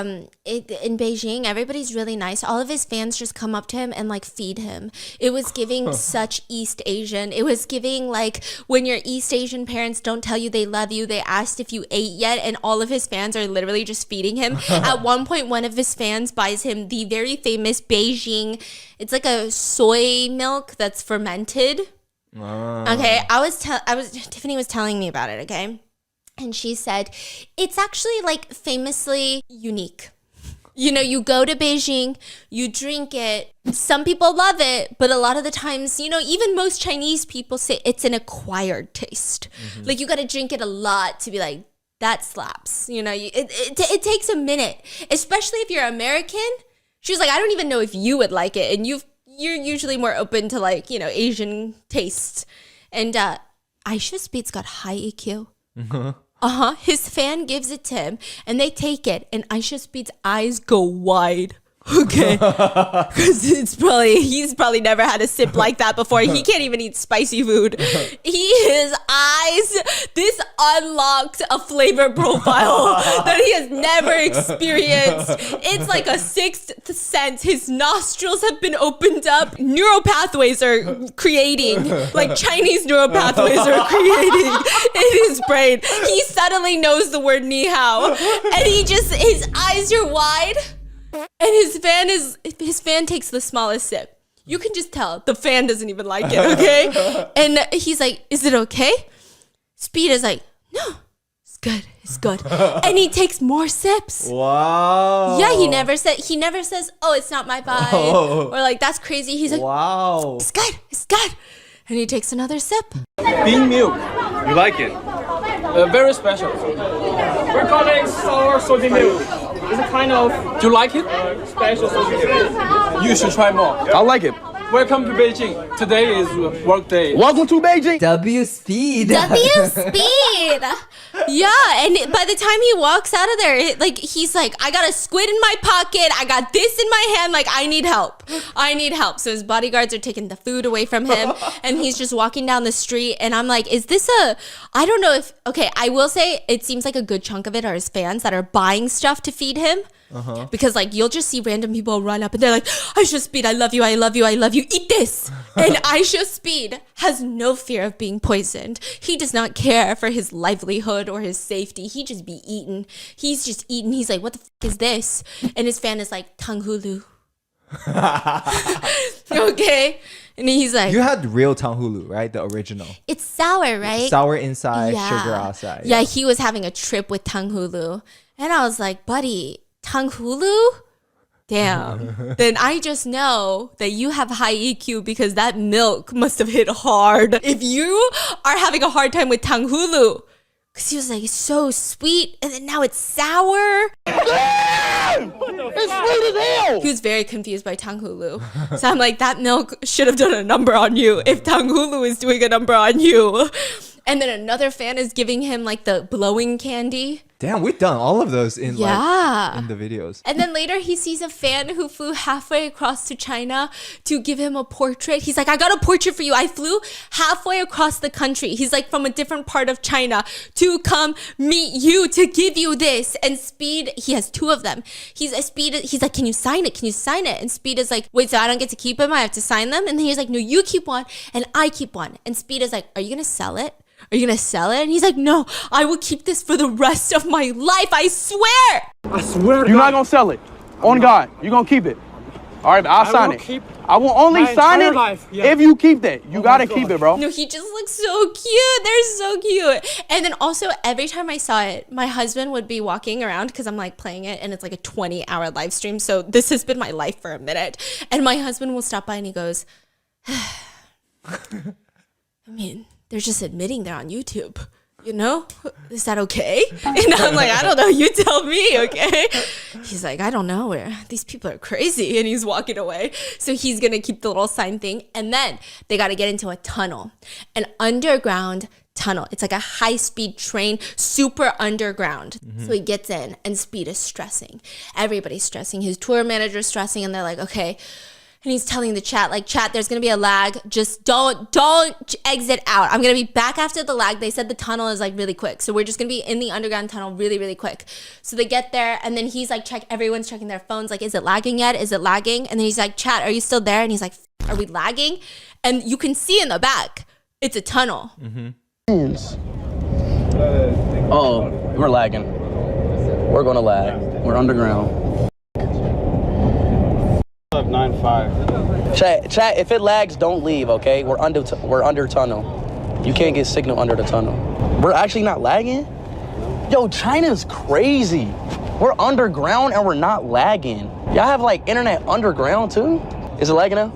in Beijing, everybody's really nice. All of his fans just come up to him and like feed him. It was giving such East Asian. It was giving like when your East Asian parents don't tell you they love you, they asked if you ate yet, and all of his fans are literally just feeding him. At one point, one of his fans buys him the very famous Beijing, it's like a soy milk that's fermented. Okay, Tiffany was telling me about it, okay? And she said, it's actually like famously unique. You know, you go to Beijing, you drink it. Some people love it, but a lot of the times, you know, even most Chinese people say it's an acquired taste. Like you got to drink it a lot to be like, that slaps. You know, it takes a minute, especially if you're American. She was like, I don't even know if you would like it. And you're usually more open to like, you know, Asian tastes. And Aisha Speed's got high EQ. His fan gives it to him and they take it and Aisha Speed's eyes go wide. Okay. Because he's probably never had a sip like that before. He can't even eat spicy food. His eyes, this unlocked a flavor profile that he has never experienced. It's like a sixth sense. His nostrils have been opened up. Neural pathways are creating, like Chinese neural pathways are creating in his brain. He suddenly knows the word ni hao. And his eyes are wide. And his fan takes the smallest sip. You can just tell the fan doesn't even like it, okay? And he's like, is it okay? Speed is like, no, it's good. And he takes more sips. Wow. Yeah, he never says, oh, it's not my vibe. Or like, that's crazy. He's like, wow. It's good. And he takes another sip. Bean milk. You like it? Very special. We're calling sour salty milk. It's a kind of. Do you like it? Special salty milk. You should try more. I like it. Welcome to Beijing. Today is work day. Welcome to Beijing. W Speed. Yeah, and by the time he walks out of there, like he's like, I got a squid in my pocket. I got this in my hand. Like, I need help. So his bodyguards are taking the food away from him, and he's just walking down the street. And I'm like, I don't know if, okay, I will say it seems like a good chunk of it are his fans that are buying stuff to feed him. Because like you'll just see random people run up and they're like, Aisha Speed, I love you, I love you, I love you, eat this. And Aisha Speed has no fear of being poisoned. He does not care for his livelihood or his safety. He just be eating. He's just eating. He's like, what the f is this? And his fan is like, tanghulu. Okay. And he's like, You had real tanghulu, right? The original. it's sour, right? Sour inside, sugar outside. Yeah, he was having a trip with tanghulu. And I was like, buddy, tanghulu? Damn. Then I just know that you have high EQ because that milk must have hit hard. If you are having a hard time with tanghulu, because he was like, it's so sweet, and then now it's sour. It's sweet as hell. He was very confused by tanghulu. So I'm like, that milk should have done a number on you if tanghulu is doing a number on you. And then another fan is giving him like the blowing candy. Damn, we've done all of those in Yeah. like in the videos. And then later he sees a fan who flew halfway across to China to give him a portrait. He's like, I got a portrait for you. I flew halfway across the country. He's like from a different part of China to come meet you to give you this. And Speed, he has two of them. He's like, can you sign it? Can you sign it? And Speed is like, wait, so I don't get to keep them? I have to sign them? And then he's like, no, you keep one and I keep one. And Speed is like, are you going to sell it? Are you gonna sell it? And he's like, no, I will keep this for the rest of my life. I swear. I swear to You're not gonna sell it. On God. You're gonna keep it. All right, I'll sign it. I will only sign it if you keep that. You gotta keep it, bro. No, he just looks so cute. They're so cute. And then also, every time I saw it, my husband would be walking around because I'm like playing it and it's like a 20-hour live stream. So this has been my life for a minute. And my husband will stop by and he goes, I mean, they're just admitting they're on YouTube, you know? Is that okay? And I'm like, I don't know. You tell me, okay? He's like, I don't know. These people are crazy. And he's walking away. So he's going to keep the little sign thing. And then they got to get into a tunnel, an underground tunnel. It's like a high-speed train, super underground. So he gets in and Speed is stressing. Everybody's stressing. His tour manager's stressing. And they're like, okay. And he's telling the chat, like, chat, there's going to be a lag. Just don't exit out. I'm going to be back after the lag. They said the tunnel is, like, really quick. So we're just going to be in the underground tunnel really, really quick. So they get there, and then he's, like, everyone's checking their phones. Like, is it lagging yet? Is it lagging? And then he's like, chat, are you still there? And he's like, are we lagging? And you can see in the back, it's a tunnel. Oh, we're lagging. We're going to lag. We're underground. 9.5. Chat, if it lags, don't leave, okay? We're under tunnel. You can't get signal under the tunnel. We're actually not lagging? Yo, China's crazy. We're underground and we're not lagging. Y'all have like internet underground too? Is it lagging now?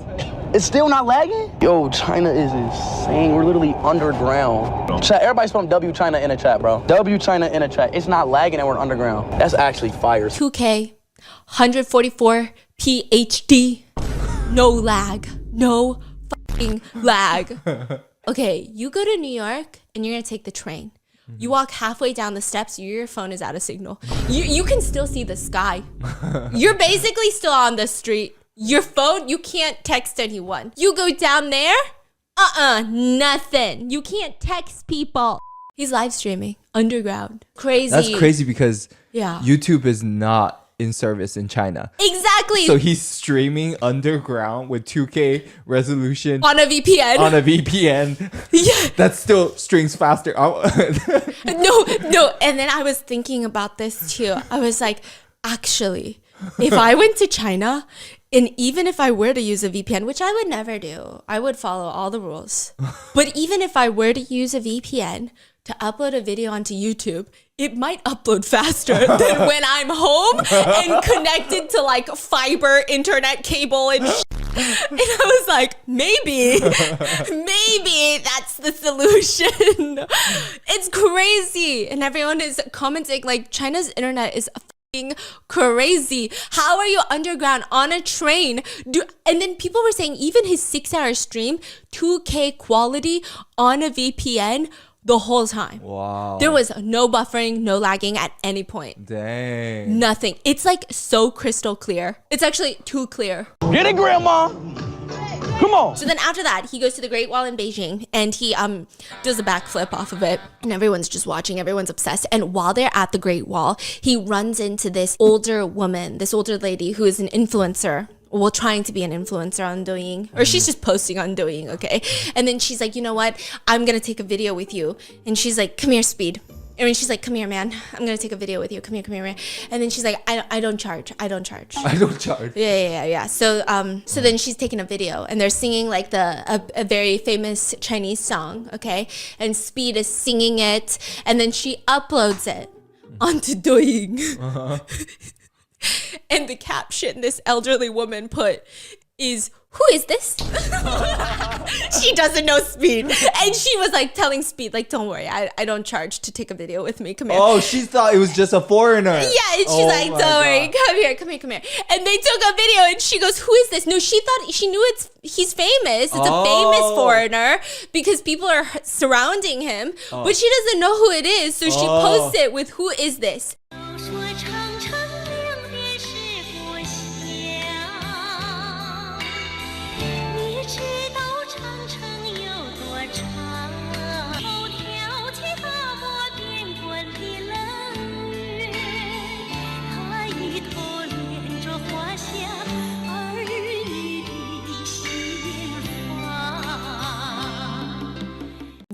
It's still not lagging? Yo, China is insane. We're literally underground. Chat, everybody spam W China in a chat, bro. W China in a chat. It's not lagging and we're underground. That's actually fire. 2K, 144 PhD, no lag, no fucking lag. Okay, you go to New York and you're gonna take the train. You walk halfway down the steps, your phone is out of signal. You can still see the sky. You're basically still on the street. Your phone, you can't text anyone. You go down there, nothing. You can't text people. He's live streaming underground. Crazy. That's crazy because yeah. YouTube is not in service in China. Exactly. So he's streaming underground with 2K resolution on a VPN. On a VPN. Yeah. That still strings faster. No. And then I was thinking about this too. I was like, actually, if I went to China and even if I were to use a VPN, which I would never do, I would follow all the rules. But even if I were to use a VPN to upload a video onto YouTube, it might upload faster than when I'm home and connected to like fiber internet cable and shit. And I was like, maybe that's the solution. It's crazy. And everyone is commenting like China's internet is fucking crazy. How are you underground on a train? And then people were saying even his 6-hour stream, 2K quality on a VPN, the whole time. Wow. There was no buffering, no lagging at any point. Dang. Nothing. It's like so crystal clear. It's actually too clear. Get it, Grandma. Come on. So then after that, he goes to the Great Wall in Beijing and he does a backflip off of it. And everyone's just watching. Everyone's obsessed. And while they're at the Great Wall, he runs into this older woman, this older lady who is an influencer. Well, trying to be an influencer on Douyin. Or she's just posting on Douyin, okay? And then she's like, you know what? I'm going to take a video with you. And she's like, come here, Speed. I mean, she's like, come here, man. I'm going to take a video with you. Come here, man. And then she's like, I don't charge. I don't charge. I don't charge. Yeah. So then she's taking a video and they're singing like a very famous Chinese song, okay? And Speed is singing it and then she uploads it onto Douyin. And the caption this elderly woman put is, who is this? She doesn't know Speed. And she was like telling Speed, like, don't worry, I don't charge to take a video with me. Come here. Oh, she thought it was just a foreigner. Yeah, and she's like, don't worry, come here. And they took a video and she goes, who is this? No, she thought, she knew he's famous. It's a famous foreigner because people are surrounding him, but she doesn't know who it is. So she posts it with, who is this?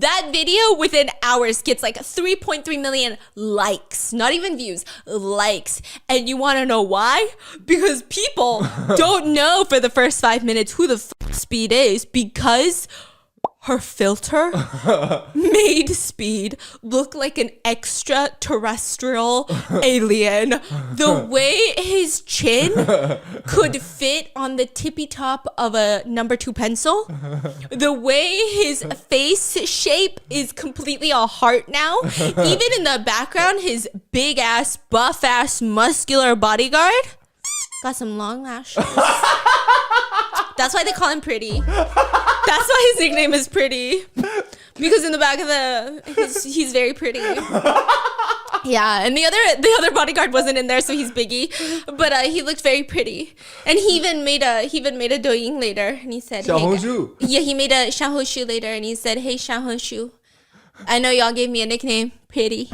That video within hours gets like 3.3 million likes, not even views, likes. And you want to know why? Because people don't know for the first 5 minutes who the Speed is because her filter made Speed look like an extraterrestrial alien. The way his chin could fit on the tippy top of a number 2 pencil, the way his face shape is completely a heart now. Even in the background, his big ass, buff ass, muscular bodyguard got some long lashes. That's why they call him Pretty. That's why his nickname is Pretty. Because in the back of he's very pretty. Yeah, and the other bodyguard wasn't in there, so he's Biggie. But he looked very pretty. And he even made a Douyin later, and he said, Xiaohongshu. Yeah, he made a Xiaohongshu later, and he said, hey, Xiaohongshu, I know y'all gave me a nickname, Pretty.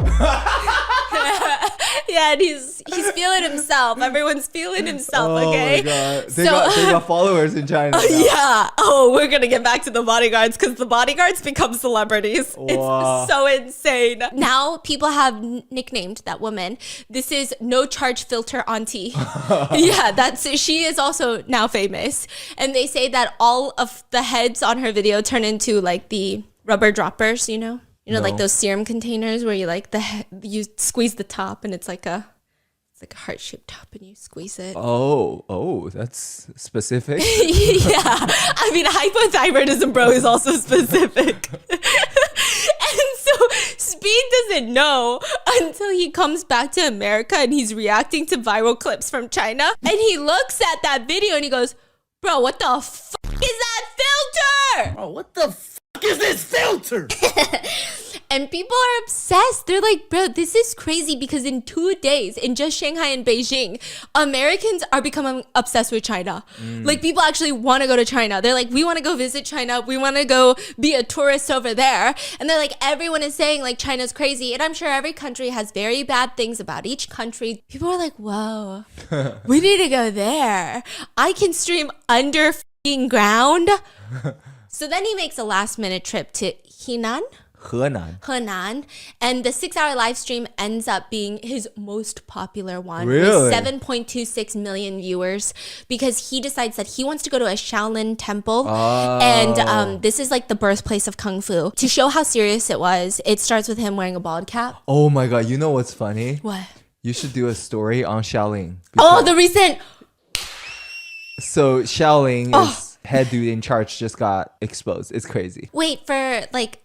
Yeah, and he's feeling himself. Everyone's feeling himself, okay? Oh my God. They got followers in China. Yeah. Oh, we're going to get back to the bodyguards because the bodyguards become celebrities. Wow. It's so insane. Now people have nicknamed that woman. This is No Charge Filter Auntie. Yeah, she is also now famous. And they say that all of the heads on her video turn into like the rubber droppers, you know? Like those serum containers where you you squeeze the top and it's like a heart-shaped top and you squeeze it. Oh, that's specific. Yeah, I mean hypothyroidism, bro, is also specific. And so Speed doesn't know until he comes back to America and he's reacting to viral clips from China, and he looks at that video and he goes, "Bro, what the fuck is that filter? Bro, what the fuck is this filter?" And people are obsessed. They're like, bro, this is crazy because in 2 days, in just Shanghai and Beijing, Americans are becoming obsessed with China. Like, people actually want to go to China. They're like, we want to go visit China. We want to go be a tourist over there. And they're like, everyone is saying like China's crazy. And I'm sure every country has very bad things about each country. People are like, whoa, we need to go there. I can stream under f***ing ground. So then he makes a last minute trip to Henan, and the 6-hour live stream ends up being his most popular one. Really? With 7.26 million viewers, because he decides that he wants to go to a Shaolin temple. And this is like the birthplace of Kung Fu. To show how serious it was, it starts with him wearing a bald cap. Oh my God, you know what's funny? What? You should do a story on Shaolin. Oh, the recent... So Shaolin head dude in charge just got exposed. It's crazy. Wait, for like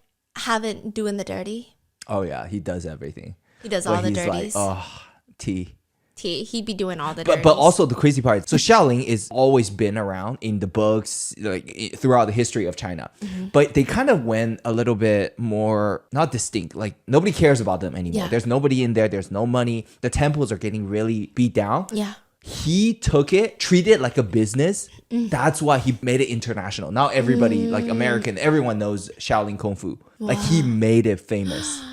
doing the dirty? Oh yeah, he does everything. He does all the dirties. Like, T. He'd be doing all the dirties. But also the crazy part. So Shaolin is always been around in the books, like throughout the history of China. But they kind of went a little bit more, not distinct. Like nobody cares about them anymore. Yeah. There's nobody in there. There's no money. The temples are getting really beat down. Yeah. he took it, treated it like a business. That's why he made it international. Now everybody, like American, everyone knows Shaolin Kung Fu. Like he made it famous.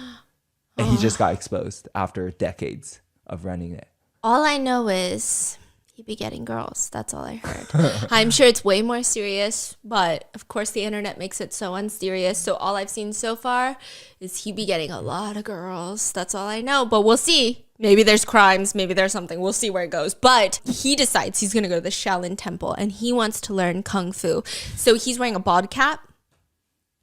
And he just got exposed after decades of running it. All I know is he be getting girls. That's all I heard. I'm sure it's way more serious, but of course the internet makes it so unserious. So all I've seen so far is he be getting a lot of girls. That's all I know, but we'll see. Maybe there's crimes, maybe there's something. We'll see where it goes. But he decides he's going to go to the Shaolin Temple and he wants to learn Kung Fu. So he's wearing a bald cap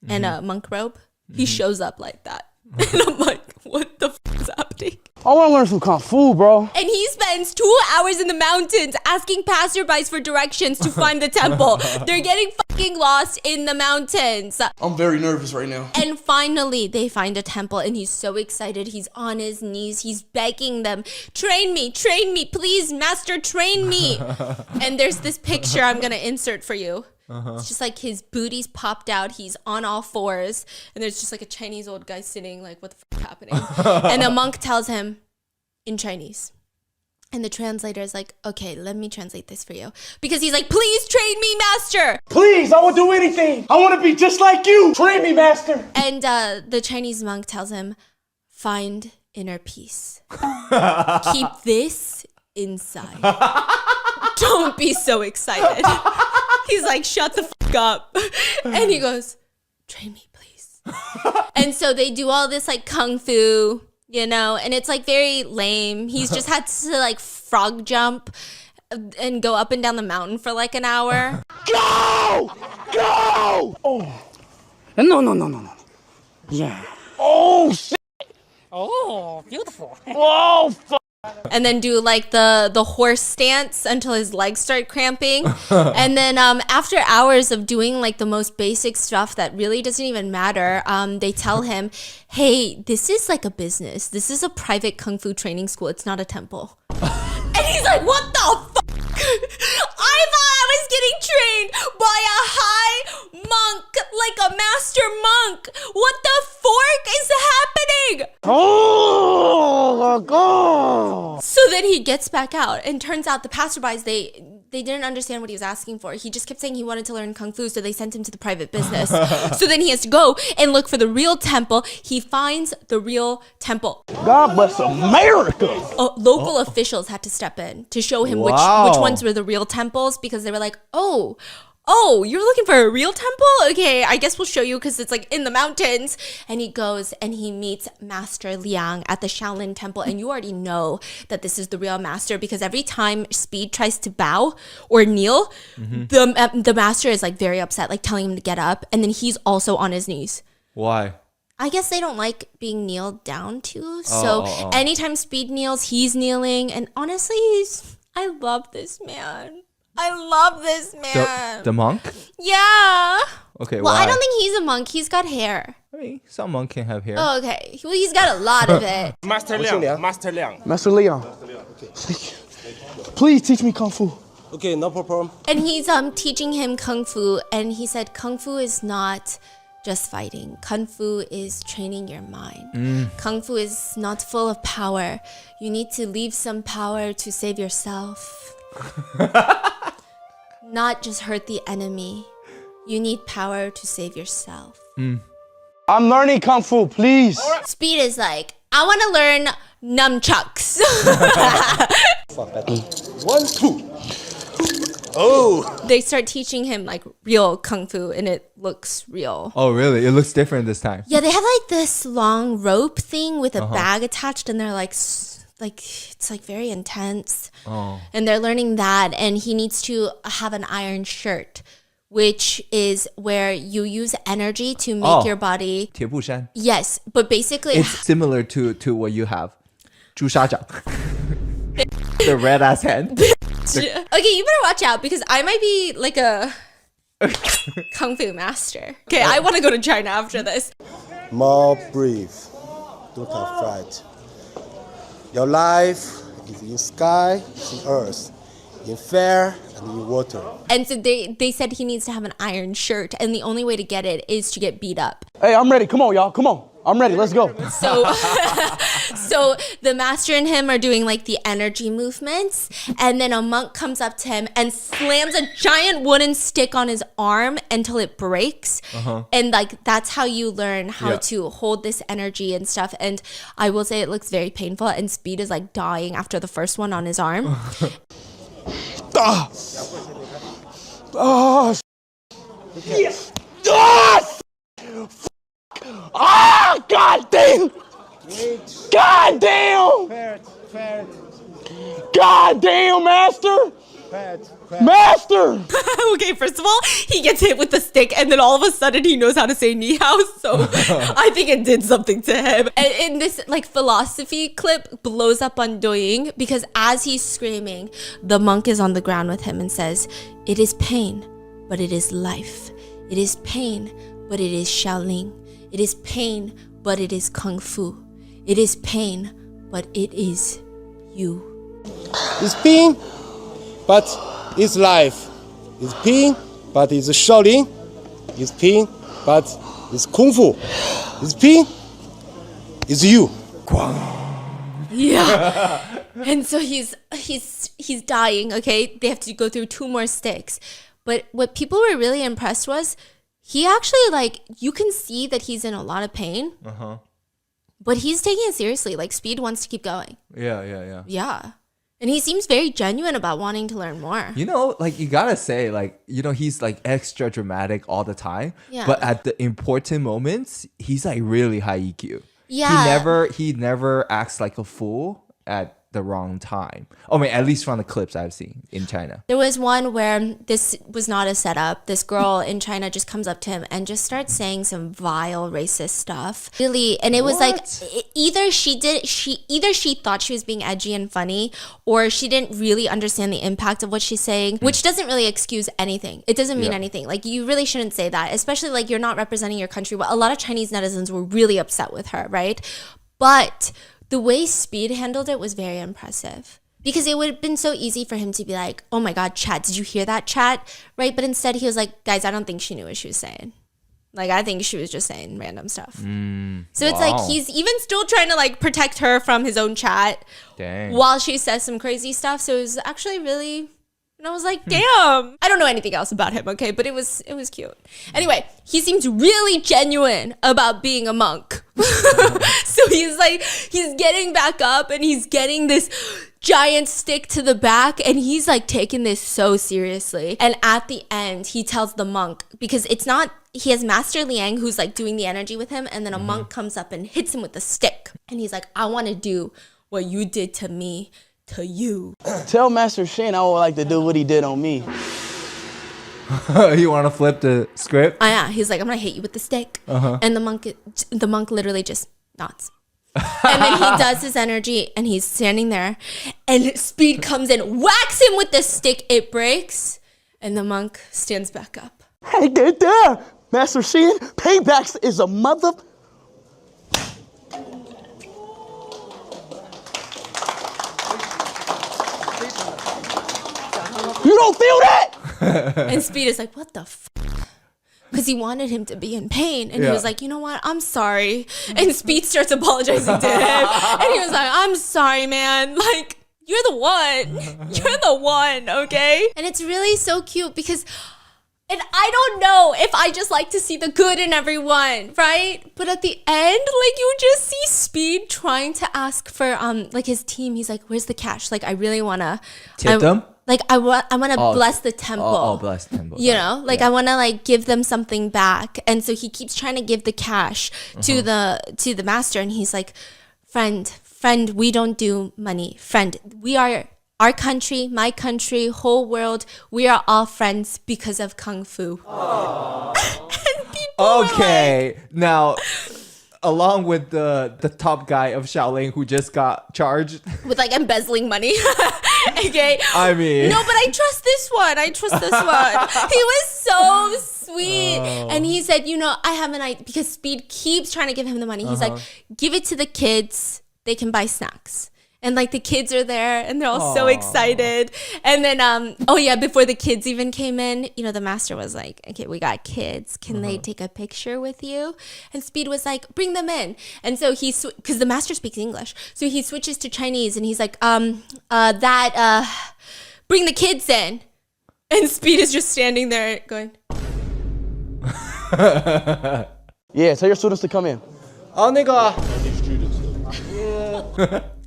and a monk robe. He shows up like that. And I'm like, what the f is happening? I want to learn some Kung Fu, bro. And he spends 2 hours in the mountains asking passerbys for directions to find the temple. They're getting fucking lost in the mountains. I'm very nervous right now. And finally, they find a temple and he's so excited. He's on his knees. He's begging them, train me, please, master, train me. And there's this picture I'm going to insert for you. It's just like his booty's popped out. He's on all fours. And there's just like a Chinese old guy sitting like, what the f is happening? And the monk tells him in Chinese. And the translator is like, okay, let me translate this for you. Because he's like, please train me, master. Please, I will do anything. I want to be just like you. Train me, master. And the Chinese monk tells him, find inner peace. Keep this inside. Don't be so excited. He's like, shut the f up. And he goes, train me, please. And so they do all this like Kung Fu, you know, and it's like very lame. He's just had to like frog jump and go up and down the mountain for like an hour. Go! Go! Oh. No. Yeah. Oh, shit. Oh, beautiful. Oh, fuck. And then do like the horse stance until his legs start cramping. And then after hours of doing like the most basic stuff that really doesn't even matter, they tell him, hey, this is like a business. This is a private Kung Fu training school. It's not a temple. And he's like, what the fuck? I thought I was getting trained by a high monk, like a master monk. What the fork is happening? Oh, go! So then he gets back out, and turns out the passerbys, they didn't understand what he was asking for. He just kept saying he wanted to learn Kung Fu, so they sent him to the private business. So then he has to go and look for the real temple. He finds the real temple. God bless America. Local officials had to step in to show him which ones were the real temples, because they were like, oh, you're looking for a real temple? Okay, I guess we'll show you because it's like in the mountains. And he goes and he meets Master Liang at the Shaolin Temple. And you already know that this is the real master, because every time Speed tries to bow or kneel, the master is like very upset, like telling him to get up. And then he's also on his knees. Why? I guess they don't like being kneeled down to. So anytime Speed kneels, he's kneeling. And honestly, I love this man. I love this man. The monk? Yeah. Okay, well, why? I don't think he's a monk. He's got hair. I mean, some monk can have hair. Oh, okay. Well, he's got a lot of it. Master Liang. Master Liang. Master Leon. Please teach me Kung Fu. Okay, no problem. And he's teaching him Kung Fu, and he said Kung Fu is not just fighting. Kung Fu is training your mind. Kung Fu is not full of power. You need to leave some power to save yourself. Not just hurt the enemy. You need power to save yourself. I'm learning Kung Fu, please. Speed is like, I want to learn nunchucks. 1, 2. Oh. They start teaching him like real Kung Fu, and it looks real. Oh, really? It looks different this time. Yeah, they have like this long rope thing with a bag attached, and they're like it's like very intense. And they're learning that, and he needs to have an iron shirt, which is where you use energy to make your body. 铁布衫. Yes, but basically It's similar to what you have. 朱砂掌. The red ass hand. Okay, you better watch out, because I might be like a Kung Fu master. Okay, I want to go to China after this. More brave. Don't have fright. Your life is in sky, in earth, in fire, and in water. And so they said he needs to have an iron shirt, and the only way to get it is to get beat up. Hey, I'm ready. Come on, y'all. Come on. I'm ready. Let's go. So So the master and him are doing like the energy movements, and then a monk comes up to him and slams a giant wooden stick on his arm until it breaks. And like that's how you learn how to hold this energy and stuff. And I will say it looks very painful, and Speed is like dying after the first one on his arm. Yes. Ah, God damn! God damn! God damn, Master! Master! Okay, first of all, he gets hit with the stick, and then all of a sudden he knows how to say ni hao, so I think it did something to him. And in this like philosophy clip blows up on Douyin because as he's screaming, the monk is on the ground with him and says, "It is pain, but it is life. It is pain, but it is Shaolin. It is pain, but it is Kung Fu. It is pain, but it is you." It's pain, but it's life. It's pain, but it's Shaolin. It's pain, but it's Kung Fu. It's pain, it's you. Yeah. And so he's dying, okay? They have to go through 2 more sticks. But what people were really impressed was he actually, like, you can see that he's in a lot of pain. But he's taking it seriously. Like, Speed wants to keep going. Yeah. And he seems very genuine about wanting to learn more. You know, like you gotta say, like, you know, he's like extra dramatic all the time. Yeah. But at the important moments, he's like really high EQ. Yeah. He never acts like a fool at the wrong time. I mean, at least from the clips I've seen in China. There was one where this was not a setup. This girl in China just comes up to him and just starts saying some vile racist stuff. Really, and it was like either she thought she was being edgy and funny, or she didn't really understand the impact of what she's saying, which doesn't really excuse anything. It doesn't mean anything. Like, you really shouldn't say that, especially like you're not representing your country. But a lot of Chinese netizens were really upset with her, right? But the way Speed handled it was very impressive. Because it would have been so easy for him to be like, "Oh my God, chat, did you hear that, chat?" Right? But instead he was like, "Guys, I don't think she knew what she was saying. Like, I think she was just saying random stuff." So it's like he's even still trying to like protect her from his own chat while she says some crazy stuff. So it was actually really... And I was like, damn. I don't know anything else about him, okay? But it was cute. Anyway, he seems really genuine about being a monk. So he's getting back up and he's getting this giant stick to the back and he's like taking this so seriously. And at the end, he tells the monk, because it's not, he has Master Liang who's like doing the energy with him, and then a monk comes up and hits him with the stick. And he's like, "I want to do what you did to me to you." Tell Master Shane I would like to do what he did on me. You want to flip the script? Oh yeah, he's like, "I'm gonna hit you with the stick," and the monk literally just nods. And then he does his energy, and he's standing there, and Speed comes in, whacks him with the stick. It breaks, and the monk stands back up. Hey, get there, Master Shane. Payback is a mother. You don't feel that? And Speed is like, "What the f?" Because he wanted him to be in pain. And he was like, "You know what? I'm sorry." And Speed starts apologizing to him. And he was like, "I'm sorry, man. Like, you're the one. You're the one, okay?" And it's really so cute because... And I don't know if I just like to see the good in everyone, right? But at the end, like, you just see Speed trying to ask for like his team. He's like, "Where's the cash? Like, I really want to tip them. Like, I want to bless the temple. Oh, bless the temple. You know, like, I want to like give them something back." And so he keeps trying to give the cash to the master, and he's like, friend, we don't do money. Friend, we are our country, my country, whole world. We are all friends because of Kung Fu." Okay, now, along with the top guy of Shaolin who just got charged with like embezzling money. Okay. I mean, no, but I trust this one. He was so sweet. And he said, "You know, I have an idea," because Speed keeps trying to give him the money. He's like, "Give it to the kids. They can buy snacks." And like the kids are there and they're all so excited. And then, before the kids even came in, you know, the master was like, okay, we got kids. Can they take a picture with you? And Speed was like, bring them in. And so because the master speaks English. So he switches to Chinese and he's like, bring the kids in. And Speed is just standing there going. Yeah, tell your students to come in.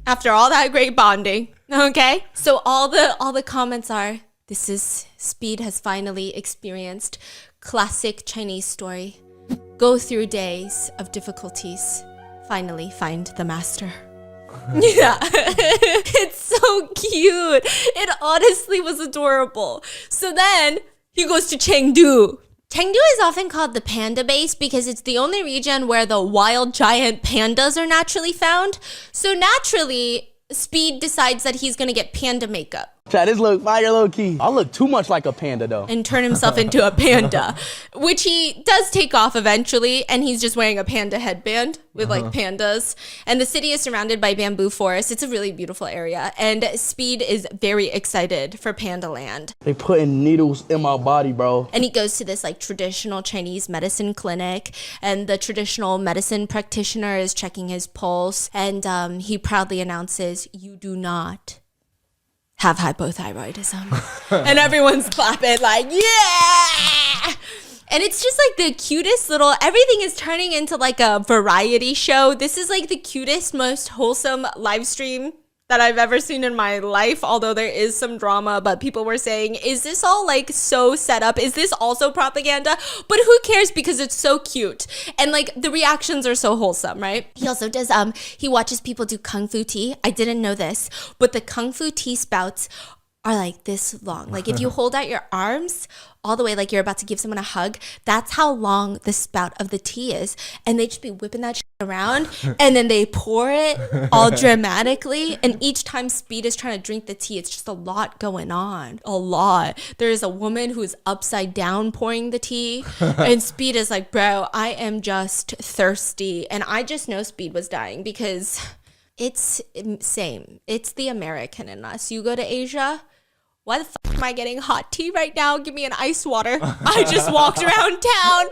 After all that great bonding, okay? So all the comments are, this is Speed has finally experienced classic Chinese story. Go through days of difficulties, finally find the master. Yeah, it's so cute. It honestly was adorable. So then he goes to Chengdu. Chengdu is often called the panda base because it's the only region where the wild giant pandas are naturally found. So naturally, Speed decides that he's gonna get panda makeup. Chat, this look fire low key. I look too much like a panda though. And turn himself into a panda, which he does take off eventually. And he's just wearing a panda headband with like pandas. And the city is surrounded by bamboo forests. It's a really beautiful area. And Speed is very excited for Panda Land. They putting needles in my body, bro. And he goes to this like traditional Chinese medicine clinic. And the traditional medicine practitioner is checking his pulse. And he proudly announces, you do not have hypothyroidism. And everyone's clapping like, yeah! And it's just like the cutest little, everything is turning into like a variety show. This is like the cutest, most wholesome live stream that I've ever seen in my life, although there is some drama. But people were saying, is this all like so set up? Is this also propaganda? But who cares, because it's so cute. And like the reactions are so wholesome, right? He also does, he watches people do Kung Fu tea. I didn't know this, but the Kung Fu tea spouts are like this long. Like if you hold out your arms all the way, like you're about to give someone a hug, that's how long the spout of the tea is. And they just be whipping that shit around and then they pour it all dramatically. And each time Speed is trying to drink the tea, it's just a lot going on. A lot. There's a woman who is upside down pouring the tea. And Speed is like, bro, I am just thirsty. And I just know Speed was dying because it's same. It's the American in us. You go to Asia, why the fuck am I getting hot tea right now? Give me an ice water. I just walked around town.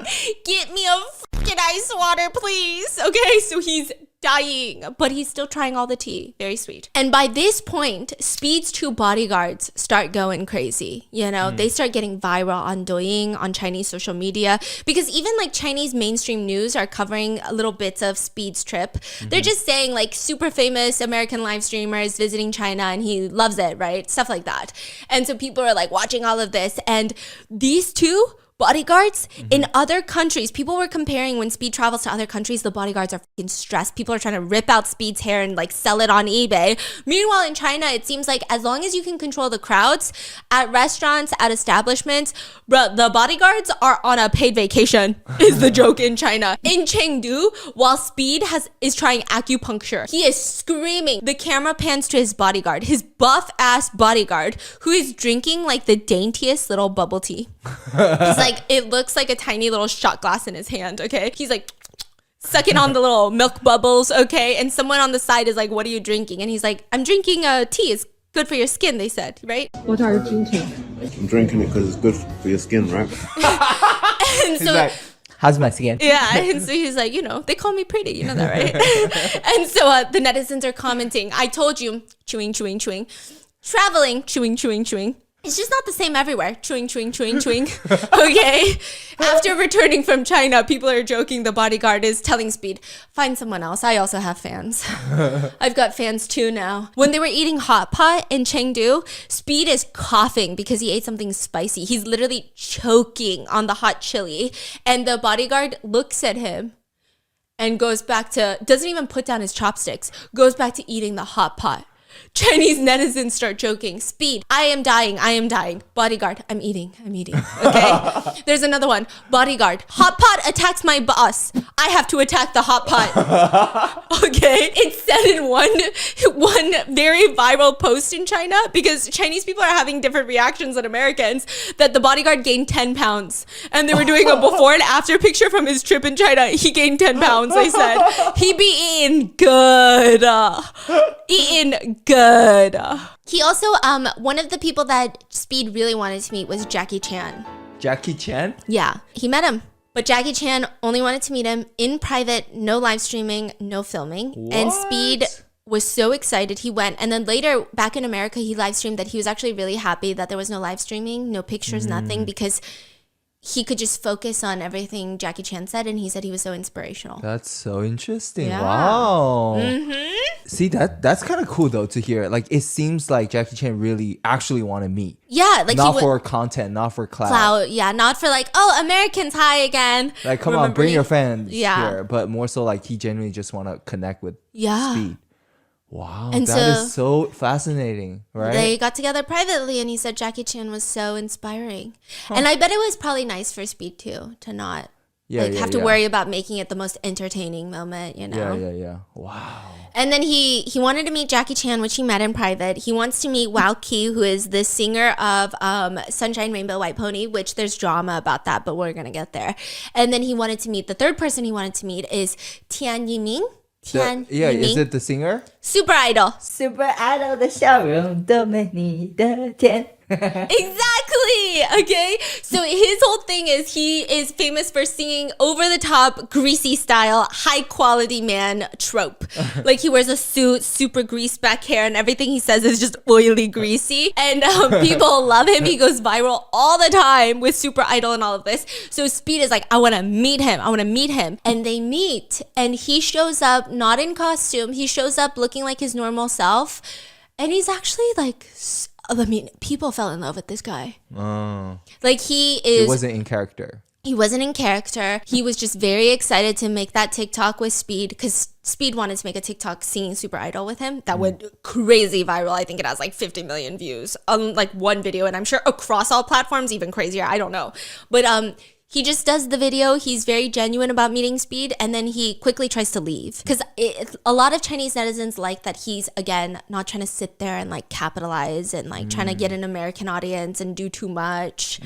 Get me a fucking ice water, please. Okay, so he's dying, but he's still trying all the tea. Very sweet. And by this point, Speed's two bodyguards start going crazy. You know, they start getting viral on Douyin, on Chinese social media, because even like Chinese mainstream news are covering little bits of Speed's trip. They're just saying like super famous American live streamers visiting China and he loves it, right? Stuff like that. And so people are like watching all of this, and these two bodyguards in other countries, people were comparing when Speed travels to other countries, the bodyguards are fucking stressed. People are trying to rip out Speed's hair and like sell it on eBay. Meanwhile, in China, it seems like as long as you can control the crowds at restaurants, at establishments, bro, the bodyguards are on a paid vacation is the joke in China. In Chengdu, while Speed is trying acupuncture, he is screaming. The camera pans to his bodyguard, his buff ass bodyguard, who is drinking like the daintiest little bubble tea. He's like, it looks like a tiny little shot glass in his hand, okay? He's like sucking on the little milk bubbles, okay? And someone on the side is like, what are you drinking? And he's like, I'm drinking tea. It's good for your skin, they said, right? What are you drinking? I'm drinking it because it's good for your skin, right? And so, like, how's my skin? Yeah, and so he's like, you know, they call me pretty, you know that, right? And so the netizens are commenting, I told you, chewing, chewing, chewing. Traveling, chewing, chewing, chewing. It's just not the same everywhere. Chewing, chewing, chewing, chewing. Okay. After returning from China, people are joking. The bodyguard is telling Speed, find someone else. I also have fans. I've got fans too now. When they were eating hot pot in Chengdu, Speed is coughing because he ate something spicy. He's literally choking on the hot chili. And the bodyguard looks at him and goes back to, doesn't even put down his chopsticks, goes back to eating the hot pot. Chinese netizens start joking. Speed, I am dying. Bodyguard, I'm eating. Okay. There's another one. Bodyguard, hot pot attacks my boss. I have to attack the hot pot. Okay. It's said in one very viral post in China, because Chinese people are having different reactions than Americans, that the bodyguard gained 10 pounds. And they were doing a before and after picture from his trip in China. He gained 10 pounds, they said. He be eating good. Eating good. He also, one of the people that Speed really wanted to meet was Jackie Chan. Jackie Chan? Yeah, he met him. But Jackie Chan only wanted to meet him in private, no live streaming, no filming. What? And Speed was so excited he went. And then later, back in America, he live streamed that he was actually really happy that there was no live streaming, no pictures, nothing, because he could just focus on everything Jackie Chan said, and he said he was so inspirational. That's so interesting. Yeah. Wow. Mm-hmm. See, that's kind of cool though to hear. Like, it seems like Jackie Chan really actually want to meet. Yeah, like not he for content, not for clout. clout. Yeah, not for like, oh, Americans, hi again. Like, come on, bring your fans Yeah. here. But more so like he genuinely just want to connect with Speed. Wow, And that is so fascinating, right? They got together privately, and he said Jackie Chan was so inspiring. And I bet it was probably nice for Speed too to not have to worry about making it the most entertaining moment, you know? Yeah. Wow. And then he wanted to meet Jackie Chan, which he met in private. He wants to meet Wao Qi, who is the singer of Sunshine Rainbow White Pony, which there's drama about that, but we're going to get there. And then he wanted to meet, the third person he wanted to meet is Tian Yiming. Is it the singer? Super Idol. Super Idol 的笑容多美你的甜 Exactly. Okay. So his whole thing is he is famous for singing over the top, greasy style, high quality man trope. Like he wears a suit, super greased back hair, and everything he says is just oily, greasy. And people love him. He goes viral all the time with Super Idol and all of this. So Speed is like, I want to meet him. And they meet, and he shows up not in costume. He shows up looking like his normal self. And he's actually like, I mean, people fell in love with this guy. Oh. Like he wasn't in character. He wasn't in character. He was just very excited to make that TikTok with Speed because Speed wanted to make a TikTok singing Super Idol with him. That went crazy viral. I think it has like 50 million views on like one video. And I'm sure across all platforms, even crazier. I don't know. But he just does the video. He's very genuine about meeting Speed. And then he quickly tries to leave. Because a lot of Chinese netizens like that he's, again, not trying to sit there and like capitalize and like trying to get an American audience and do too much.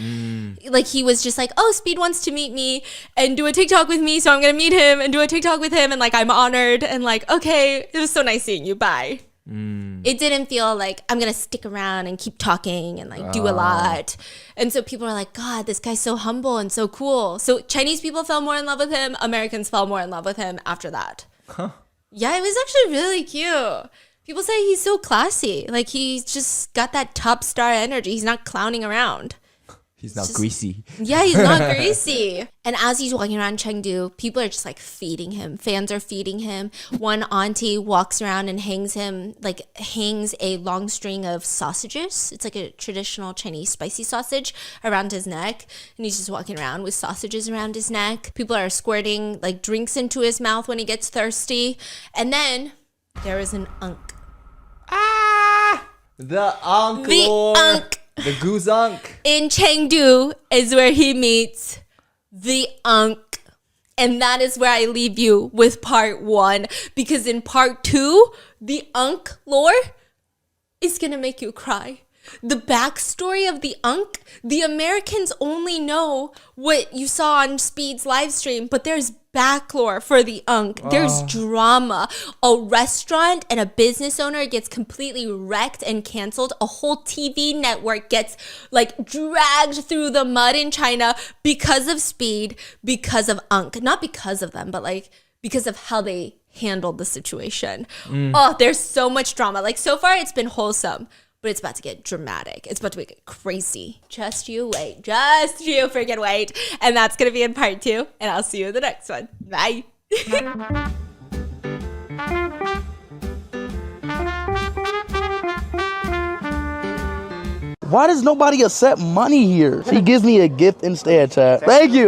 Like he was just like, oh, Speed wants to meet me and do a TikTok with me. So I'm going to meet him and do a TikTok with him. And like, I'm honored. And like, okay, it was so nice seeing you. Bye. It didn't feel like I'm going to stick around and keep talking and like do a lot. And so people are like, God, this guy's so humble and so cool. So Chinese people fell more in love with him. Americans fell more in love with him after that. Huh. Yeah, it was actually really cute. People say he's so classy. Like he's just got that top star energy. He's not clowning around. He's not greasy. Yeah, he's not greasy. And as he's walking around Chengdu, people are just like feeding him. Fans are feeding him. One auntie walks around and hangs a long string of sausages. It's like a traditional Chinese spicy sausage around his neck. And he's just walking around with sausages around his neck. People are squirting like drinks into his mouth when he gets thirsty. And then there is an unk. The unk. The unk. The goose unk. In Chengdu is where he meets the unk. And that is where I leave you with part 1. Because in part 2, the unk lore is going to make you cry. The backstory of the unk, the Americans only know what you saw on Speed's live stream, but there's back lore for the unk. There's drama. A restaurant and a business owner gets completely wrecked and canceled. A whole TV network gets like dragged through the mud in China because of Speed, because of unk. Not because of them, but like because of how they handled the situation. Oh, there's so much drama. Like so far it's been wholesome. But it's about to get dramatic. It's about to get crazy. Just you wait. Just you freaking wait. And that's going to be in part 2. And I'll see you in the next one. Bye. Why does nobody accept money here? She gives me a gift instead, chat. Thank you.